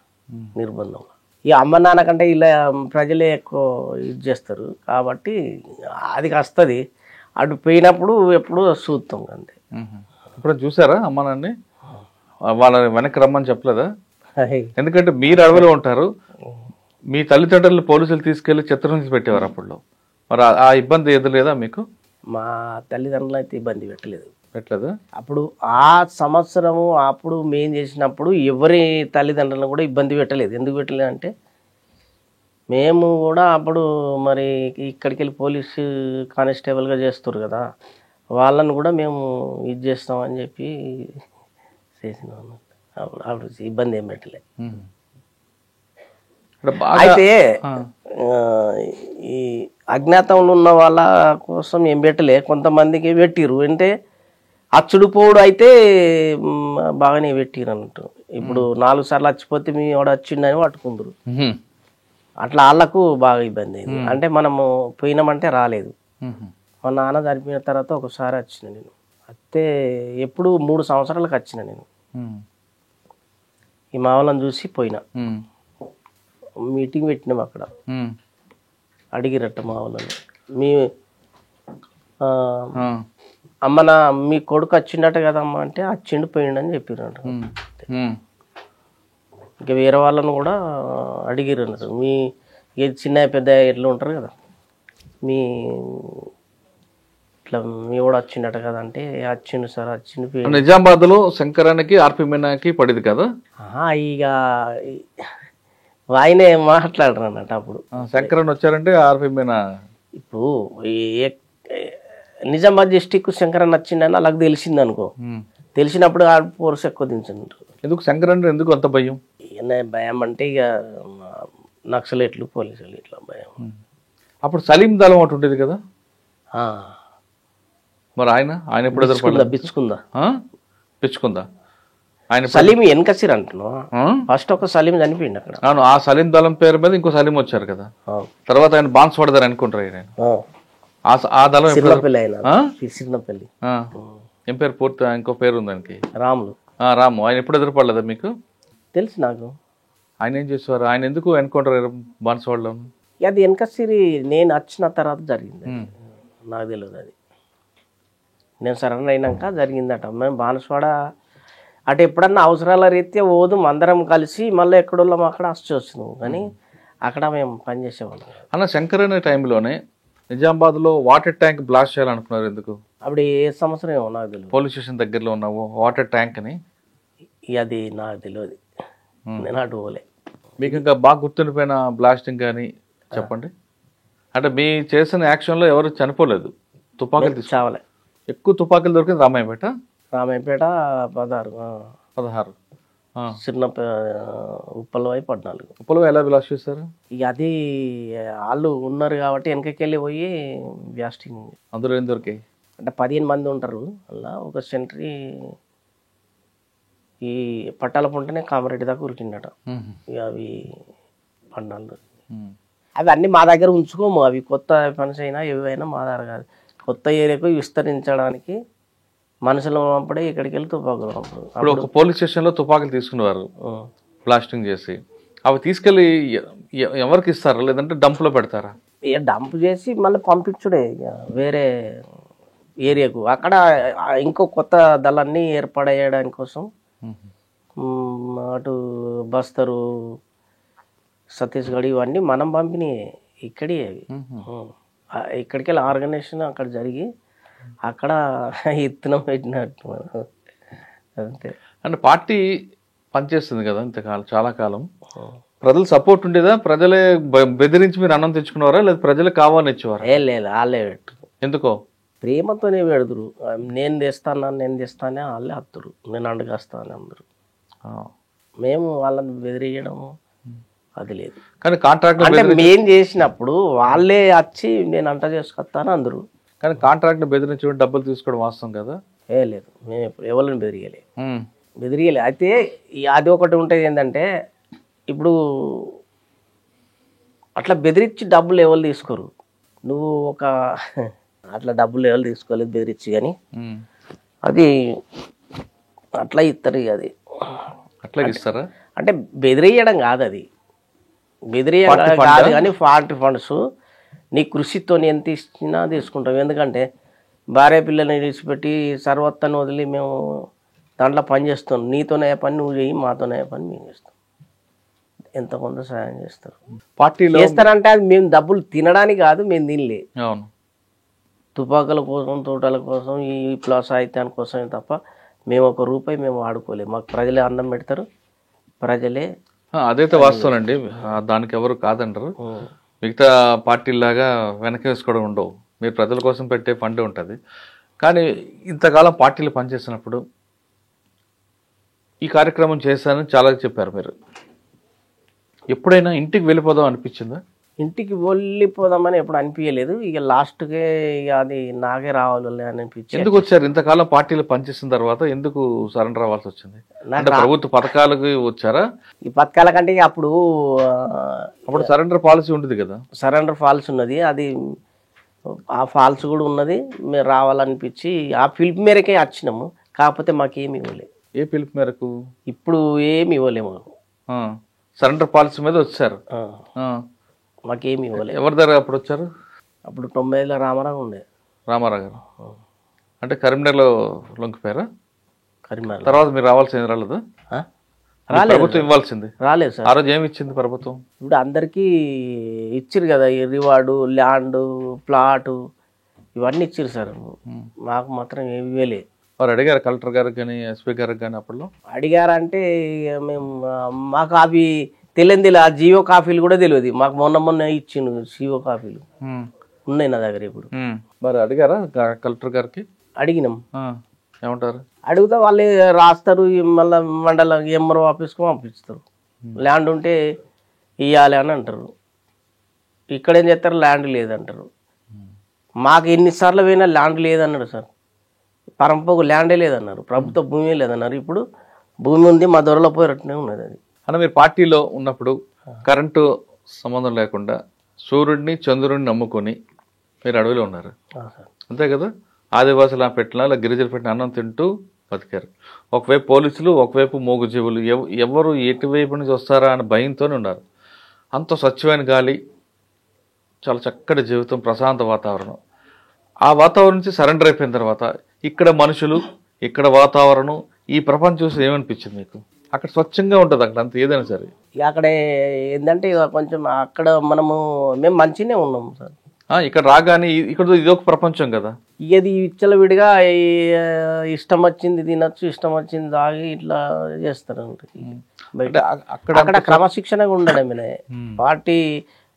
నిర్బంధంగా. ఇక అమ్మ నాన్న కంటే ఇలా ప్రజలే ఎక్కువ ఇది చేస్తారు కాబట్టి అది వస్తుంది. అటు పోయినప్పుడు ఎప్పుడు చూస్తాం అంతే. ఇప్పుడు చూసారా అమ్మా నాన్ని? వాళ్ళ వెనక్కి రమ్మని చెప్పలేదా? ఎందుకంటే మీరు అడవిలో ఉంటారు, మీ తల్లిదండ్రులు పోలీసులు తీసుకెళ్లి చిత్రహింస పెట్టేవారు అప్పుడు. మరి ఆ ఇబ్బంది ఎదురులేదా మీకు? మా తల్లిదండ్రులు అయితే ఇబ్బంది పెట్టలేదు. అప్పుడు ఆ సంవత్సరము అప్పుడు మేము చేసినప్పుడు ఎవరి తల్లిదండ్రులను కూడా ఇబ్బంది పెట్టలేదు. ఎందుకు పెట్టలేదు అంటే మేము కూడా అప్పుడు మరి ఇక్కడికి వెళ్ళి పోలీసు కానిస్టేబుల్గా చేస్తారు కదా, వాళ్ళని కూడా మేము ఇది చేస్తామని చెప్పి చేసినాం. అప్పుడు ఇబ్బంది ఏం పెట్టలే. అయితే ఈ అజ్ఞాతంలో ఉన్న వాళ్ళ కోసం ఏం పెట్టలే, కొంతమందికి పెట్టిరు. అంటే అచ్చుడుపోడు అయితే బాగానే పెట్టిరు అన్నట్టు. ఇప్పుడు 4 సార్లు వచ్చిపోతే మీ వాడు వచ్చిండని పట్టుకుందరు. అట్లా వాళ్ళకు బాగా ఇబ్బంది అయింది. అంటే మనము పోయినామంటే రాలేదు. మా నాన్న చనిపోయిన తర్వాత ఒకసారి వచ్చిన నేను. అయితే ఎప్పుడు 3 సంవత్సరాలకు వచ్చిన నేను. ఈ మా వాళ్ళని చూసి పోయినా. మీటింగ్ పెట్టినాం అక్కడ. అడిగిరట్ట మా వాళ్ళని, మీ అమ్మ నా మీ కొడుకు వచ్చిండట కదమ్మా అంటే వచ్చిండు పోయిండు అని చెప్పిరంట. ఇంకా వేరే వాళ్ళను కూడా అడిగిరు అన్నారు. మీ చిన్న పెద్ద ఎట్లా ఉంటారు కదా, మీ ఇట్లా మీ కూడా వచ్చిండట కదా అంటే వచ్చిండు సార్ వచ్చిండు. నిజామాబాద్ లో శంకరానికి ఆర్పి మీనాకి పడింది కదా. ఇక ఆయనే మాట్లాడరు అన్నట్టు. అప్పుడు శంకరన్ వచ్చారంటే ఆర్పి మీనా ఇప్పుడు నిజామాబాద్ డిస్టిక్ శంకరన్ వచ్చిండని అలాగ తెలిసింది అనుకో. తెలిసినప్పుడు ఆ ఫోర్స్ ఎక్కువ దించుంటారు. ఎందుకు శంకరన్ ఎందుకు అంత భయం? భయం అంటే ఇక నక్సలైట్లు పోలీసులు ఇట్లా భయం. అప్పుడు సలీం దళం ఒకటి ఉండేది కదా, మరి ఆయన ఎప్పుడు పిచ్చుకుందా? ఆయన సలీం వెనకసిరు అంటున్నావు. ఫస్ట్ ఒక సలీం చనిపోయింది అక్కడ. అవును, ఆ సలీం దళం పేరు మీద ఇంకో సలీం వచ్చారు కదా. తర్వాత ఆయన బాన్స్ పడతారు అనుకుంటారు. ఆ దళం చిన్నపల్లి ఆయన, చిన్నపల్లి ఏం పేరు పూర్తి? ఇంకో పేరు ఉంది దానికి, రాములు. రాము. ఆయన ఎప్పుడు ఎదురుపడలేదా మీకు? తెలుసు నాకు. ఆయన ఏం చేసేవారు? ఆయన ఎందుకు ఎన్కౌంటర్ బాన్స్వాడలో? అది వెనకసిరి నేను వచ్చిన తర్వాత జరిగింది, నాకు తెలియదు. అది నేను సరెండర్ అయినాక జరిగిందట. మేము బాన్స్వాడ అటు ఎప్పుడన్నా అవసరాల రీత్యా పోదు అందరం కలిసి మళ్ళీ ఎక్కడోళ్ళం అక్కడ వచ్చినాము. కానీ అక్కడ మేము పనిచేసేవాళ్ళం. అన్న శంకర్ అనే టైంలోనే నిజామాబాద్లో వాటర్ ట్యాంక్ బ్లాస్ట్ చేయాలనుకున్నారు. ఎందుకు? అప్పుడు ఏ సంవత్సరం ఏమో నాకు తెలియదు. పోలీస్ స్టేషన్ దగ్గరలో ఉన్న వాటర్ ట్యాంక్ అని. అది నాకు తెలియదు, నేను అటు పోలే. మీకు ఇంకా బాగా గుర్తుండిపోయిన బ్లాస్టింగ్ కానీ చెప్పండి. అంటే మీ చేసిన యాక్షన్లో ఎవరు చనిపోలేదు, తుపాకులు చావలే. ఎక్కువ తుపాకులు దొరికింది రామాయపేట 16, చిన్న ఉప్పలవై 14. ఉప్పలవై ఎలా బ్లాస్ట్ చేశారు? ఇక అది వాళ్ళు ఉన్నారు కాబట్టి వెనకకెళ్ళి పోయి బ్లాస్టింగ్. అందులో ఏం దొరికాయి అంటే 15 మంది ఉంటారు అలా. ఒక సెంట్రీ ఈ పట్టాల పుంటనే కామారెడ్డి దాకా ఉరికిండట. ఇక అవి పండాలు అవి అన్నీ మా దగ్గర ఉంచుకోము. అవి కొత్త పని అయినా ఏవైనా మా దగ్గర కాదు. కొత్త ఏరియాకు విస్తరించడానికి మనుషులు అప్పుడే ఇక్కడికి వెళ్ళి తుపాకులు. ఇప్పుడు ఒక పోలీస్ స్టేషన్లో తుపాకులు తీసుకునేవారు బ్లాస్టింగ్ చేసి, అవి తీసుకెళ్ళి ఎవరికి ఇస్తారా లేదంటే డంప్లో పెడతారా? ఇక డంప్ చేసి మళ్ళీ పంపించుడే వేరే ఏరియాకు. అక్కడ ఇంకో కొత్త దళాన్ని ఏర్పడేయడానికి కోసం అటు బస్తరు, ఛత్తీస్గఢ్ ఇవన్నీ మనం పంపిణీ ఇక్కడే. ఇక్కడికి వెళ్ళి ఆర్గనైజేషన్ అక్కడ జరిగి అక్కడ ఇత్తనం పెట్టినట్టు అంతే. అంటే పార్టీ పనిచేస్తుంది కదా ఇంతకాలం, చాలా కాలం. ప్రజల సపోర్ట్ ఉండేదా? ప్రజలే బెదిరించి మీరు అన్నం తెచ్చుకున్నారా, లేదా ప్రజలే కావాలని ఇచ్చేవారా? లేదు వాళ్ళే పెట్టు, ఎందుకో ప్రేమతోనే పెడదురు. నేను తెస్తానే వాళ్ళే వస్తురు, నేను అండగాస్తాను అందరు. మేము వాళ్ళని బెదిరియడము అది లేదు. కానీ కాంట్రాక్ట్ అంటే మేం చేసినప్పుడు వాళ్ళే వచ్చి నేను అంట చేసుకొస్తాను అందరు. కానీ కాంట్రాక్ట్ బెదిరించి డబ్బులు తీసుకోవడం వాస్తవం కదా? లేదు, మేము ఎప్పుడు ఎవరిని బెదిరియలే. అయితే అది ఒకటి ఉంటుంది ఏంటంటే, ఇప్పుడు అట్లా బెదిరించి డబ్బులు ఎవరు తీసుకోరు. నువ్వు అట్లా డబ్బులు ఎవరు తీసుకోలేదు బెదిరించి, కానీ అది అట్లా ఇస్తారు. అది అట్లా ఇస్తారా? అంటే బెదిరియడం కాదు, అది బెదిరియడం కాదు, కానీ పార్టీ ఫండ్స్ నీ కృషితో ఎంత ఇచ్చినా తీసుకుంటాం. ఎందుకంటే భార్య పిల్లల్ని విడిచిపెట్టి సర్వత్తాన్ని వదిలి మేము దాంట్లో పని చేస్తాం. నీతోనే పని నువ్వు చేయి, మాతోనే పని మేము చేస్తాం. ఎంతమంది సహాయం చేస్తారు. పార్టీలో చేస్తారంటే అది మేము డబ్బులు తినడానికి కాదు, మేము తినలే. అవును, తుపాకుల కోసం, తోటల కోసం, ఈ సాహిత్యాని కోసమే తప్ప మేము ఒక రూపాయి మేము వాడుకోలేము. మాకు ప్రజలే అన్నం పెడతారు, ప్రజలే. అదైతే వాస్తవానండి, దానికి ఎవరు కాదంటారు. మిగతా పార్టీలాగా వెనక వేసుకోవడం ఉండవు. మీరు ప్రజల కోసం పెట్టే ఫండ్ ఉంటుంది. కానీ ఇంతకాలం పార్టీలు పనిచేసినప్పుడు ఈ కార్యక్రమం చేశానని చాలా చెప్పారు మీరు. ఎప్పుడైనా ఇంటికి వెళ్ళిపోదాం అనిపించిందా? ఇంటికి వెళ్ళిపోదామని ఎప్పుడు అనిపించలేదు. ఇక లాస్ట్కే ఇక అది నాకే రావాలి అనిపించింది. ఎందుకు వచ్చారు? ఇంతకాలం పార్టీలు పనిచేసిన తర్వాత ఎందుకు సరెండర్ అవ్వాల్సి వచ్చింది? అంటే ప్రభుత్వ పథకాలకు వచ్చారా? ఈ పథకాల కంటే అప్పుడు సరెండర్ పాలసీ ఉంటుంది కదా, సరెండర్ ఫాల్స్ ఉన్నది. అది ఆ ఫాల్స్ కూడా ఉన్నది. మేము రావాలనిపించి ఆ పిలుపు మేరకే వచ్చినాము. కాకపోతే మాకేమి ఇవ్వలేదు. ఏ పిలుపు మేరకు? ఇప్పుడు ఏమి ఇవ్వలేము. సరెండర్ పాలసీ మీద వచ్చారు, మాకేమి ఇవ్వలేదు. ఎవరి దగ్గర అప్పుడు వచ్చారు? అప్పుడు 90లో రామారావు ఉండే. రామారావు గారు అంటే కరీంనగర్లో లొంగిపోయారా? కరీంనగర్ తర్వాత మీరు రావాల్సింది రాలేదు? ప్రభుత్వం ఇవ్వాల్సింది రాలేదు సార్. ఆ రోజు ఏమి ఇచ్చింది ప్రభుత్వం? ఇప్పుడు అందరికీ ఇచ్చిరు కదా, ఈ రివార్డు, ల్యాండ్, ప్లాటు ఇవన్నీ ఇచ్చిరు సార్. మాకు మాత్రం ఏమి ఇవ్వలే. వారు అడిగారు కలెక్టర్ గారికి కానీ ఎస్పీ గారికి కానీ? అప్పట్లో అడిగారంటే మేము మాకు అవి తెలియదు. ఆ జియో కాఫీలు కూడా తెలియదు మాకు. మొన్న ఇచ్చిండు జియో కాఫీలు ఉన్నాయి నా దగ్గర ఇప్పుడు. మరి అడిగారా కలెక్టర్ గారికి? అడిగినాం. ఏమంటారు? అడిగితే వాళ్ళు రాస్తారు, మళ్ళీ మండల ఎంఆర్ఓ ఆఫీస్కి పంపిస్తారు. ల్యాండ్ ఉంటే ఇవ్వాలి అని అంటారు. ఇక్కడ ఏం చేస్తారు, ల్యాండ్ లేదంటారు. మాకు ఎన్నిసార్లు పోయినా ల్యాండ్ లేదన్నారు సార్. పరంపోకు ల్యాండే లేదన్నారు, ప్రభుత్వ భూమి లేదన్నారు. ఇప్పుడు భూమి ఉంది, మా దొరలో పోయినట్టునే ఉన్నది. అది అన్న మీరు పార్టీలో ఉన్నప్పుడు కరెంటు సంబంధం లేకుండా సూర్యుడిని చంద్రుడిని నమ్ముకొని మీరు అడవిలో ఉన్నారు, అంతే కదా? ఆదివాసులు పెట్టిన గిరిజలు పెట్టిన అన్నం తింటూ బతికారు. ఒకవైపు పోలీసులు, ఒకవైపు మూగజీవులు, ఎవరు ఎటువైపు నుంచి వస్తారా అని భయంతోనే ఉన్నారు. అంత స్వచ్ఛమైన గాలి, చాలా చక్కటి జీవితం, ప్రశాంత వాతావరణం. ఆ వాతావరణం నుంచి సరెండర్ అయిపోయిన తర్వాత ఇక్కడ మనుషులు, ఇక్కడ వాతావరణం, ఈ ప్రపంచం చూసి ఏమనిపించింది మీకు? అక్కడ స్వచ్ఛంగా ఉంటుంది, అక్కడ అంత ఏదైనా సరే. అక్కడ ఏంటంటే కొంచెం అక్కడ మేము మంచిగానే ఉన్నాం సార్. ఇక్కడ రాగానే ఇక్కడ ఇదొక ప్రపంచం కదా. ఇది విచ్చలవిడిగా ఇష్టం వచ్చింది తినచ్చు, ఇష్టం వచ్చింది తాగి ఇట్లా చేస్తారు. అక్కడ క్రమశిక్షణగా ఉండడమే. పార్టీ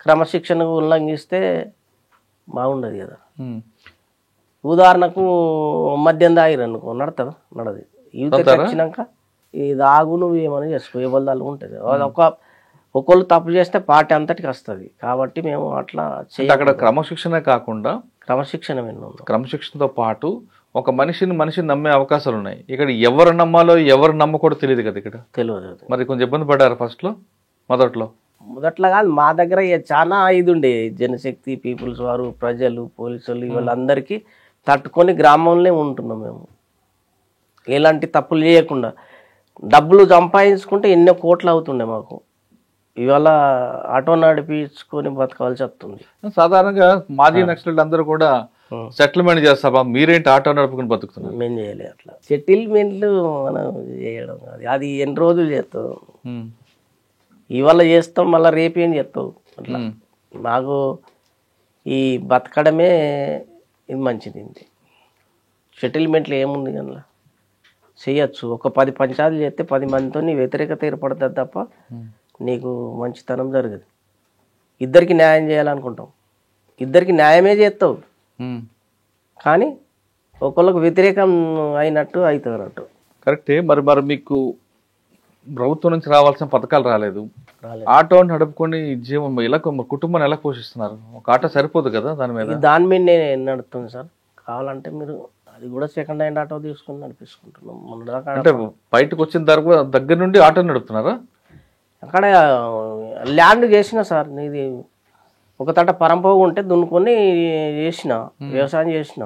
క్రమశిక్షణకు ఉల్లంఘిస్తే బాగుండదు కదా. ఉదాహరణకు మద్యం తాగిరు అనుకో, నడుతుందా? నడదు. యువతకి వచ్చినాక ఇది ఆగు, నువ్వు ఏమైనా చేసుకో, ఎవరి ఉంటుంది. ఒకళ్ళు తప్పు చేస్తే పార్టీ అంతటికి వస్తుంది. కాబట్టి మేము అట్లా అక్కడ క్రమశిక్షణ కాకుండా క్రమశిక్షణతో పాటు ఒక మనిషిని నమ్మే అవకాశాలు ఉన్నాయి. ఇక్కడ ఎవరు నమ్మాలో ఎవరు నమ్మకూడదో తెలియదు కదా. ఇక్కడ తెలియదు. మరి కొంచెం ఇబ్బంది పడ్డారు ఫస్ట్లో? మొదట్లో కాదు, మా దగ్గర చాలా ఇది ఉండే. జనశక్తి, పీపుల్స్ వారు, ప్రజలు, పోలీసులు వీళ్ళందరికీ తట్టుకొని గ్రామంలో ఉంటున్నాం మేము. ఎలాంటి తప్పులు చేయకుండా డబ్బులు సంపాదించుకుంటే ఎన్నో కోట్లు అవుతుండే మాకు. ఇవాళ ఆటో నడిపించుకొని బతకాల్సి వస్తుంది. సాధారణంగా మాజీ నక్సలైట్లు అందరూ కూడా సెటిల్మెంట్ చేస్తావా? మీరేంటి ఆటో నడుపుకుని బతుకుతున్నారు? మేము చేయలేదు అట్లా. సెటిల్మెంట్లు మనం చేయడం కాదు, అది ఎన్ని రోజులు చేస్తాం. ఇవాళ చేస్తాం, మళ్ళీ రేపు ఏం చేస్తావు. అట్లా మాకు ఈ బతకడమే ఇది మంచిది. సెటిల్మెంట్లు ఏముంది అందులో చేయొచ్చు. ఒక 10 పంచాయతీలు చేస్తే 10 మందితో నీ వ్యతిరేకత ఏర్పడుతుంది తప్ప నీకు మంచితనం జరగదు. ఇద్దరికి న్యాయం చేయాలనుకుంటాం, ఇద్దరికి న్యాయమే చేస్తావు, కానీ ఒకళ్ళకు వ్యతిరేకం అయినట్టు అవుతుంది అన్నట్టు. కరెక్టే. మరి మరి మీకు ప్రభుత్వం నుంచి రావాల్సిన పథకాలు రాలేదు, రాలేదు. ఆటో నడుపుకొని జీవం ఇలా కుటుంబాన్ని ఎలా పోషిస్తున్నారు? ఒక ఆటో సరిపోదు కదా దాని మీద? దాని మీద నేను నడుపుతుంది సార్. కావాలంటే మీరు అది కూడా సెకండ్ హ్యాండ్ ఆటో తీసుకుని నడిపిస్తుంటున్నాం. మొన్న దాకా అంటే బయటకు వచ్చిన దగ్గర నుండి ఆటో నడుపుతున్నారా? అక్కడ ల్యాండ్ చేసిన సార్, నీది ఒక తట పరంపోగు ఉంటే దున్నుకొని చేసిన, వ్యవసాయం చేసిన.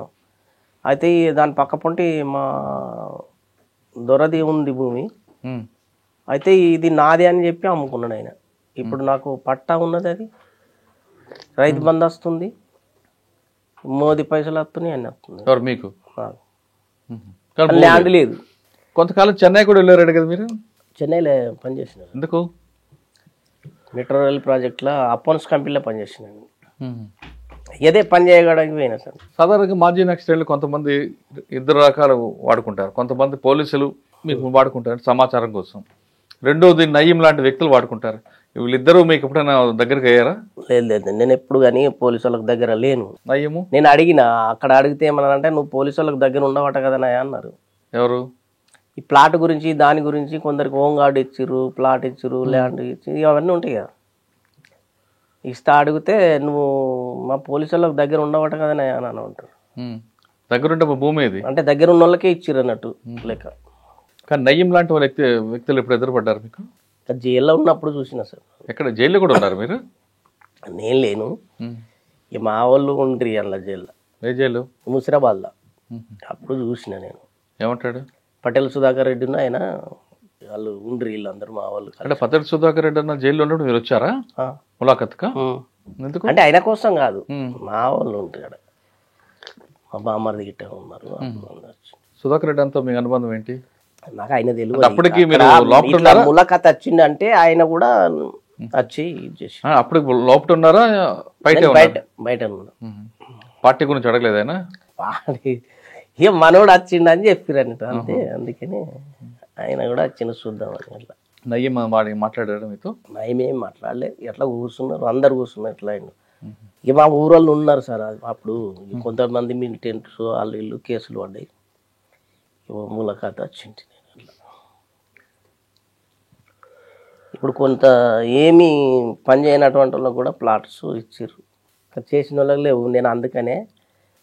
అయితే దాని పక్క పొంటి మా దొరది ఉంది భూమి, అయితే ఇది నాది అని చెప్పి అమ్ముకున్నాడు ఆయన. ఇప్పుడు నాకు పట్టా ఉన్నది, అది రైతు బంధు వస్తుంది, మోదీ పైసలు వస్తున్నాయి, అన్నీ వస్తుంది. ఎవరు మీకు? ల్యాండ్ లేదు. కొంతకాలం చెన్నై కూడా వెళ్ళారు కదా మీరు? చెన్నైలో పనిచేసిన. ఎందుకు? మెట్రో రైల్ ప్రాజెక్ట్లో అప్పన్స్ కంపెనీలో పనిచేసినాను. ఏదే పని చేయడానికి పోయినా సార్. సాధారణంగా మాజీ నక్సలైట్లు కొంతమంది ఇద్దరు రకాలు వాడుకుంటారు. కొంతమంది పోలీసులు మీకు వాడుకుంటారు సమాచారం కోసం, రెండోది నయ్యం లాంటి వ్యక్తులు వాడుకుంటారు. వీళ్ళిద్దరూ మీకు ఎప్పుడైనా దగ్గరికి అయ్యారా? లేదు లేదు, నేను ఎప్పుడు కానీ పోలీసు వాళ్ళకి దగ్గర లేను. నయ్యము నేను అడిగిన, అక్కడ అడిగితే ఏమన్నారంటే నువ్వు పోలీసు వాళ్ళకి దగ్గర ఉండవట కదా నాయ అన్నారు. ఎవరు? ఈ ప్లాట్ గురించి దాని గురించి కొందరికి హోమ్ గార్డ్ ఇచ్చిర్రు, ప్లాట్ ఇచ్చిర్రు, ల్యాండ్ ఇచ్చి అవన్నీ ఉంటాయి కదా. ఇస్తా అడిగితే నువ్వు మా పోలీసు వాళ్ళకి దగ్గర ఉండవట కదా నాయ అని అంటారు. దగ్గరుంటే భూమి ఇది అంటే దగ్గర ఉన్న వాళ్ళకే ఇచ్చిర్రు అన్నట్టు లెక్క. కానీ నయ్యం లాంటి వాళ్ళ వ్యక్తులు ఎప్పుడు ఎదురుపడ్డారు మీకు? జైల్లో ఉన్నప్పుడు చూసిన సార్. ఎక్కడ జైల్లో కూడా ఉన్నారు మీరు? నేను లేను, ఇక మా వాళ్ళు ఉండ్రి అందులో జైల్లో. ఏ జైలు? ముసిరాబాద్లో. అప్పుడు చూసిన నేను. ఏమంటాడు? పటేల్ సుధాకర్ రెడ్డి ఆయన వాళ్ళు ఉండ్రి, వీళ్ళు అందరూ మా వాళ్ళు. అంటే పటేల్ సుధాకర్ రెడ్డి అన్న జైల్లో ఉన్నప్పుడు మీరు వచ్చారా ములాఖత్కా? ఎందుకు? అంటే ఆయన కోసం కాదు, మా వాళ్ళు ఉంటారు అక్కడ, మా బామ్మర్ది గిట్ట ఉన్నారు. సుధాకర్ రెడ్డి అంతా మీ అనుబంధం ఏంటి? నాకు ఆయన తెలియదు. అప్పటికి ములాఖత్ వచ్చిందంటే ఆయన కూడా వచ్చి చేసి. అప్పుడు లోపల ఉన్నారా బయట? బయట పార్టీ గురించి అడగలేదు ఆయన? ఇక మనోడు వచ్చిండని చెప్పిరన్నట్టు అంతే. అందుకని ఆయన కూడా వచ్చిన చూద్దామని. అట్లా నయ్యం మాట్లాడారు మీతో? నయమేం మాట్లాడలేదు, ఎట్లా కూర్చున్నారు, అందరు కూర్చున్నారు. ఎట్లా అయినా ఇక మా ఊరోళ్ళు ఉన్నారు సార్. అప్పుడు కొంతమంది మిలిటెంట్స్ వాళ్ళు ఇల్లు కేసులు పడ్డాయి, ములాఖాత్ వచ్చింది. నేను అట్లా ఇప్పుడు కొంత ఏమీ పని చేయనటువంటి వాళ్ళకి కూడా ప్లాట్స్ ఇచ్చారు, చేసిన వాళ్ళకి లేవు. నేను అందుకనే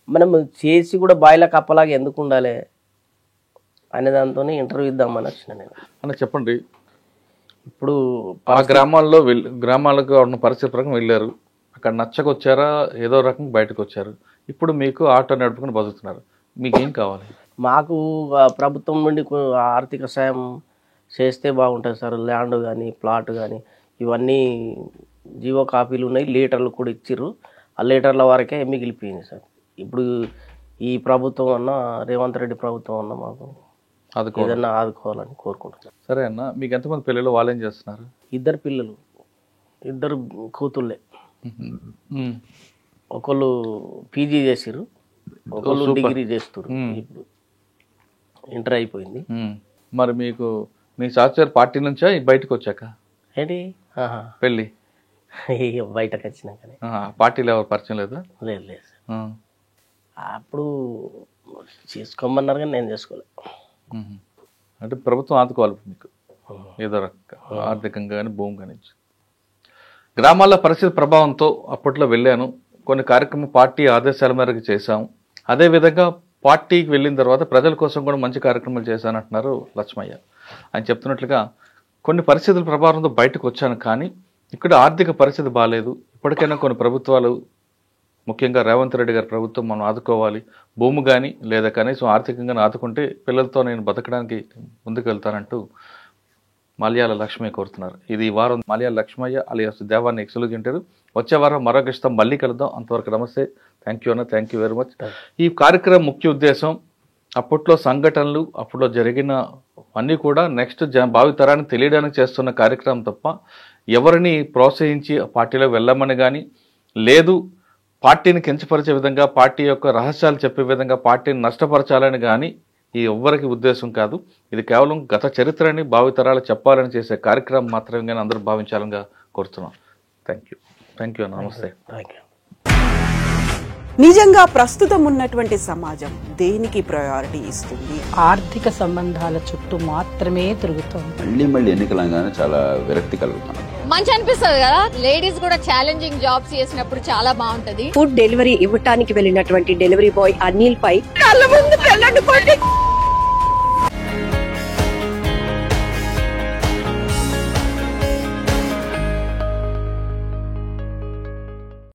మనం చేసి కూడా బాయిల కప్పలాగా ఎందుకు ఉండాలి అనే దాంతో ఇంటర్వ్యూ ఇద్దామని వచ్చిన నేను. అన్న చెప్పండి, ఇప్పుడు ఆ గ్రామాలకు ఉన్న పరిస్థితి ప్రకారం వెళ్ళారు, అక్కడ నచ్చకొచ్చారా, ఏదో రకంగా బయటకు వచ్చారు, ఇప్పుడు మీకు ఆటో నడుపుకుని బతుకుతున్నారు, మీకేం కావాలి? మాకు ప్రభుత్వం నుండి ఆర్థిక సాయం చేస్తే బాగుంటుంది సార్. ల్యాండ్ కానీ ప్లాట్ కానీ ఇవన్నీ జీవో కాపీలు ఉన్నాయి, లీటర్లు కూడా ఇచ్చిర్రు. ఆ లీటర్ల వరకే మిగిలిపోయింది సార్. ఇప్పుడు ఈ ప్రభుత్వం అన్నా, రేవంత్ రెడ్డి ప్రభుత్వం అన్నా మాకు ఏదన్నా ఆదుకోవాలని కోరుకుంటున్నాను. సరే అన్న, మీకు ఎంతమంది పిల్లలు, వాళ్ళు ఏం చేస్తున్నారు? 2 పిల్లలు, 2 కూతుళ్ళే. ఒకళ్ళు పీజీ చేసిర్రు, ఒకళ్ళు డిగ్రీ చేస్తారు. ఇప్పుడు ఇంటర్ అయిపోయింది. మరి మీకు మీ సాఫ్ట్వేర్ పార్టీ నుంచా బయటకు వచ్చాక ఏంటి పెళ్ళి? బయటకు వచ్చినాకనే. పార్టీలో ఎవరు పరిచయం లేదా? లేదు లేదు, అప్పుడు చేసుకోమన్నారు కానీ నేను చేసుకోలేదు. అంటే ప్రభుత్వం ఆదుకోవాలి మీకు ఏదో రకంగా, ఆర్థికంగా కానీ భూమి కానీ. గ్రామాల్లో పరిస్థితి ప్రభావంతో అప్పట్లో వెళ్ళాను, కొన్ని కార్యక్రమం పార్టీ ఆదేశాల మేరకు చేశాము, అదేవిధంగా పార్టీకి వెళ్ళిన తర్వాత ప్రజల కోసం కూడా మంచి కార్యక్రమాలు చేశానంటున్నారు లక్ష్మయ్య. ఆయన చెప్తున్నట్లుగా కొన్ని పరిస్థితుల ప్రభావంతో బయటకు వచ్చాను, కానీ ఇక్కడ ఆర్థిక పరిస్థితి బాగాలేదు, ఇప్పటికైనా కొన్ని ప్రభుత్వాలు, ముఖ్యంగా రేవంత్ రెడ్డి గారి ప్రభుత్వం మనం ఆదుకోవాలి, భూమి కానీ లేదా కనీసం ఆర్థికంగా ఆదుకుంటే పిల్లలతో నేను బతకడానికి ముందుకు వెళ్తానంటూ మలయాళ లక్ష్మయ్య కోరుతున్నారు. ఇది ఈ వారం మలయాళ లక్ష్మయ్య అలియాస్ దేవాన్ని ఎక్స్క్లూజివ్ ఇంటర్వ్యూ. వచ్చే వారం మరొక ఇష్టం మళ్ళీ కలుద్దాం. అంతవరకు నమస్తే, థ్యాంక్ యూ అన్న, థ్యాంక్ యూ వెరీ మచ్. ఈ కార్యక్రమం ముఖ్య ఉద్దేశం అప్పట్లో సంఘటనలు, అప్పట్లో జరిగిన అన్నీ కూడా నెక్స్ట్ భావితరానికి తెలియడానికి చేస్తున్న కార్యక్రమం తప్ప ఎవరిని ప్రోత్సహించి పార్టీలో వెళ్ళమని కానీ, లేదు పార్టీని కించపరిచే విధంగా, పార్టీ యొక్క రహస్యాలు చెప్పే విధంగా, పార్టీని నష్టపరచాలని కానీ ఈ ఎవ్వరికి ఉద్దేశం కాదు. ఇది కేవలం గత చరిత్రని భావితరాలు చెప్పాలని చేసే కార్యక్రమం మాత్రమే కానీ అందరూ భావించాలని కోరుతున్నాం. Thank you. నమస్తే. Thank you. నిజంగా ప్రస్తుతం ఉన్నటువంటి సమాజం దేనికి ప్రయారిటీ ఇస్తుంది? ఆర్థిక సంబంధాల చుట్టూ మాత్రమే తిరుగుతోంది. మళ్ళీ ఎన్నికలంగానే చాలా విరక్తి కలుగుతాను. మంచి అనిపిస్తుంది కదా, లేడీస్ కూడా ఛాలెంజింగ్ జాబ్స్ చేసినప్పుడు చాలా బాగుంటది. ఫుడ్ డెలివరీ ఇవ్వటానికి వెళ్ళినటువంటి డెలివరీ బాయ్ అనిల్ పై కళ్ళ ముందు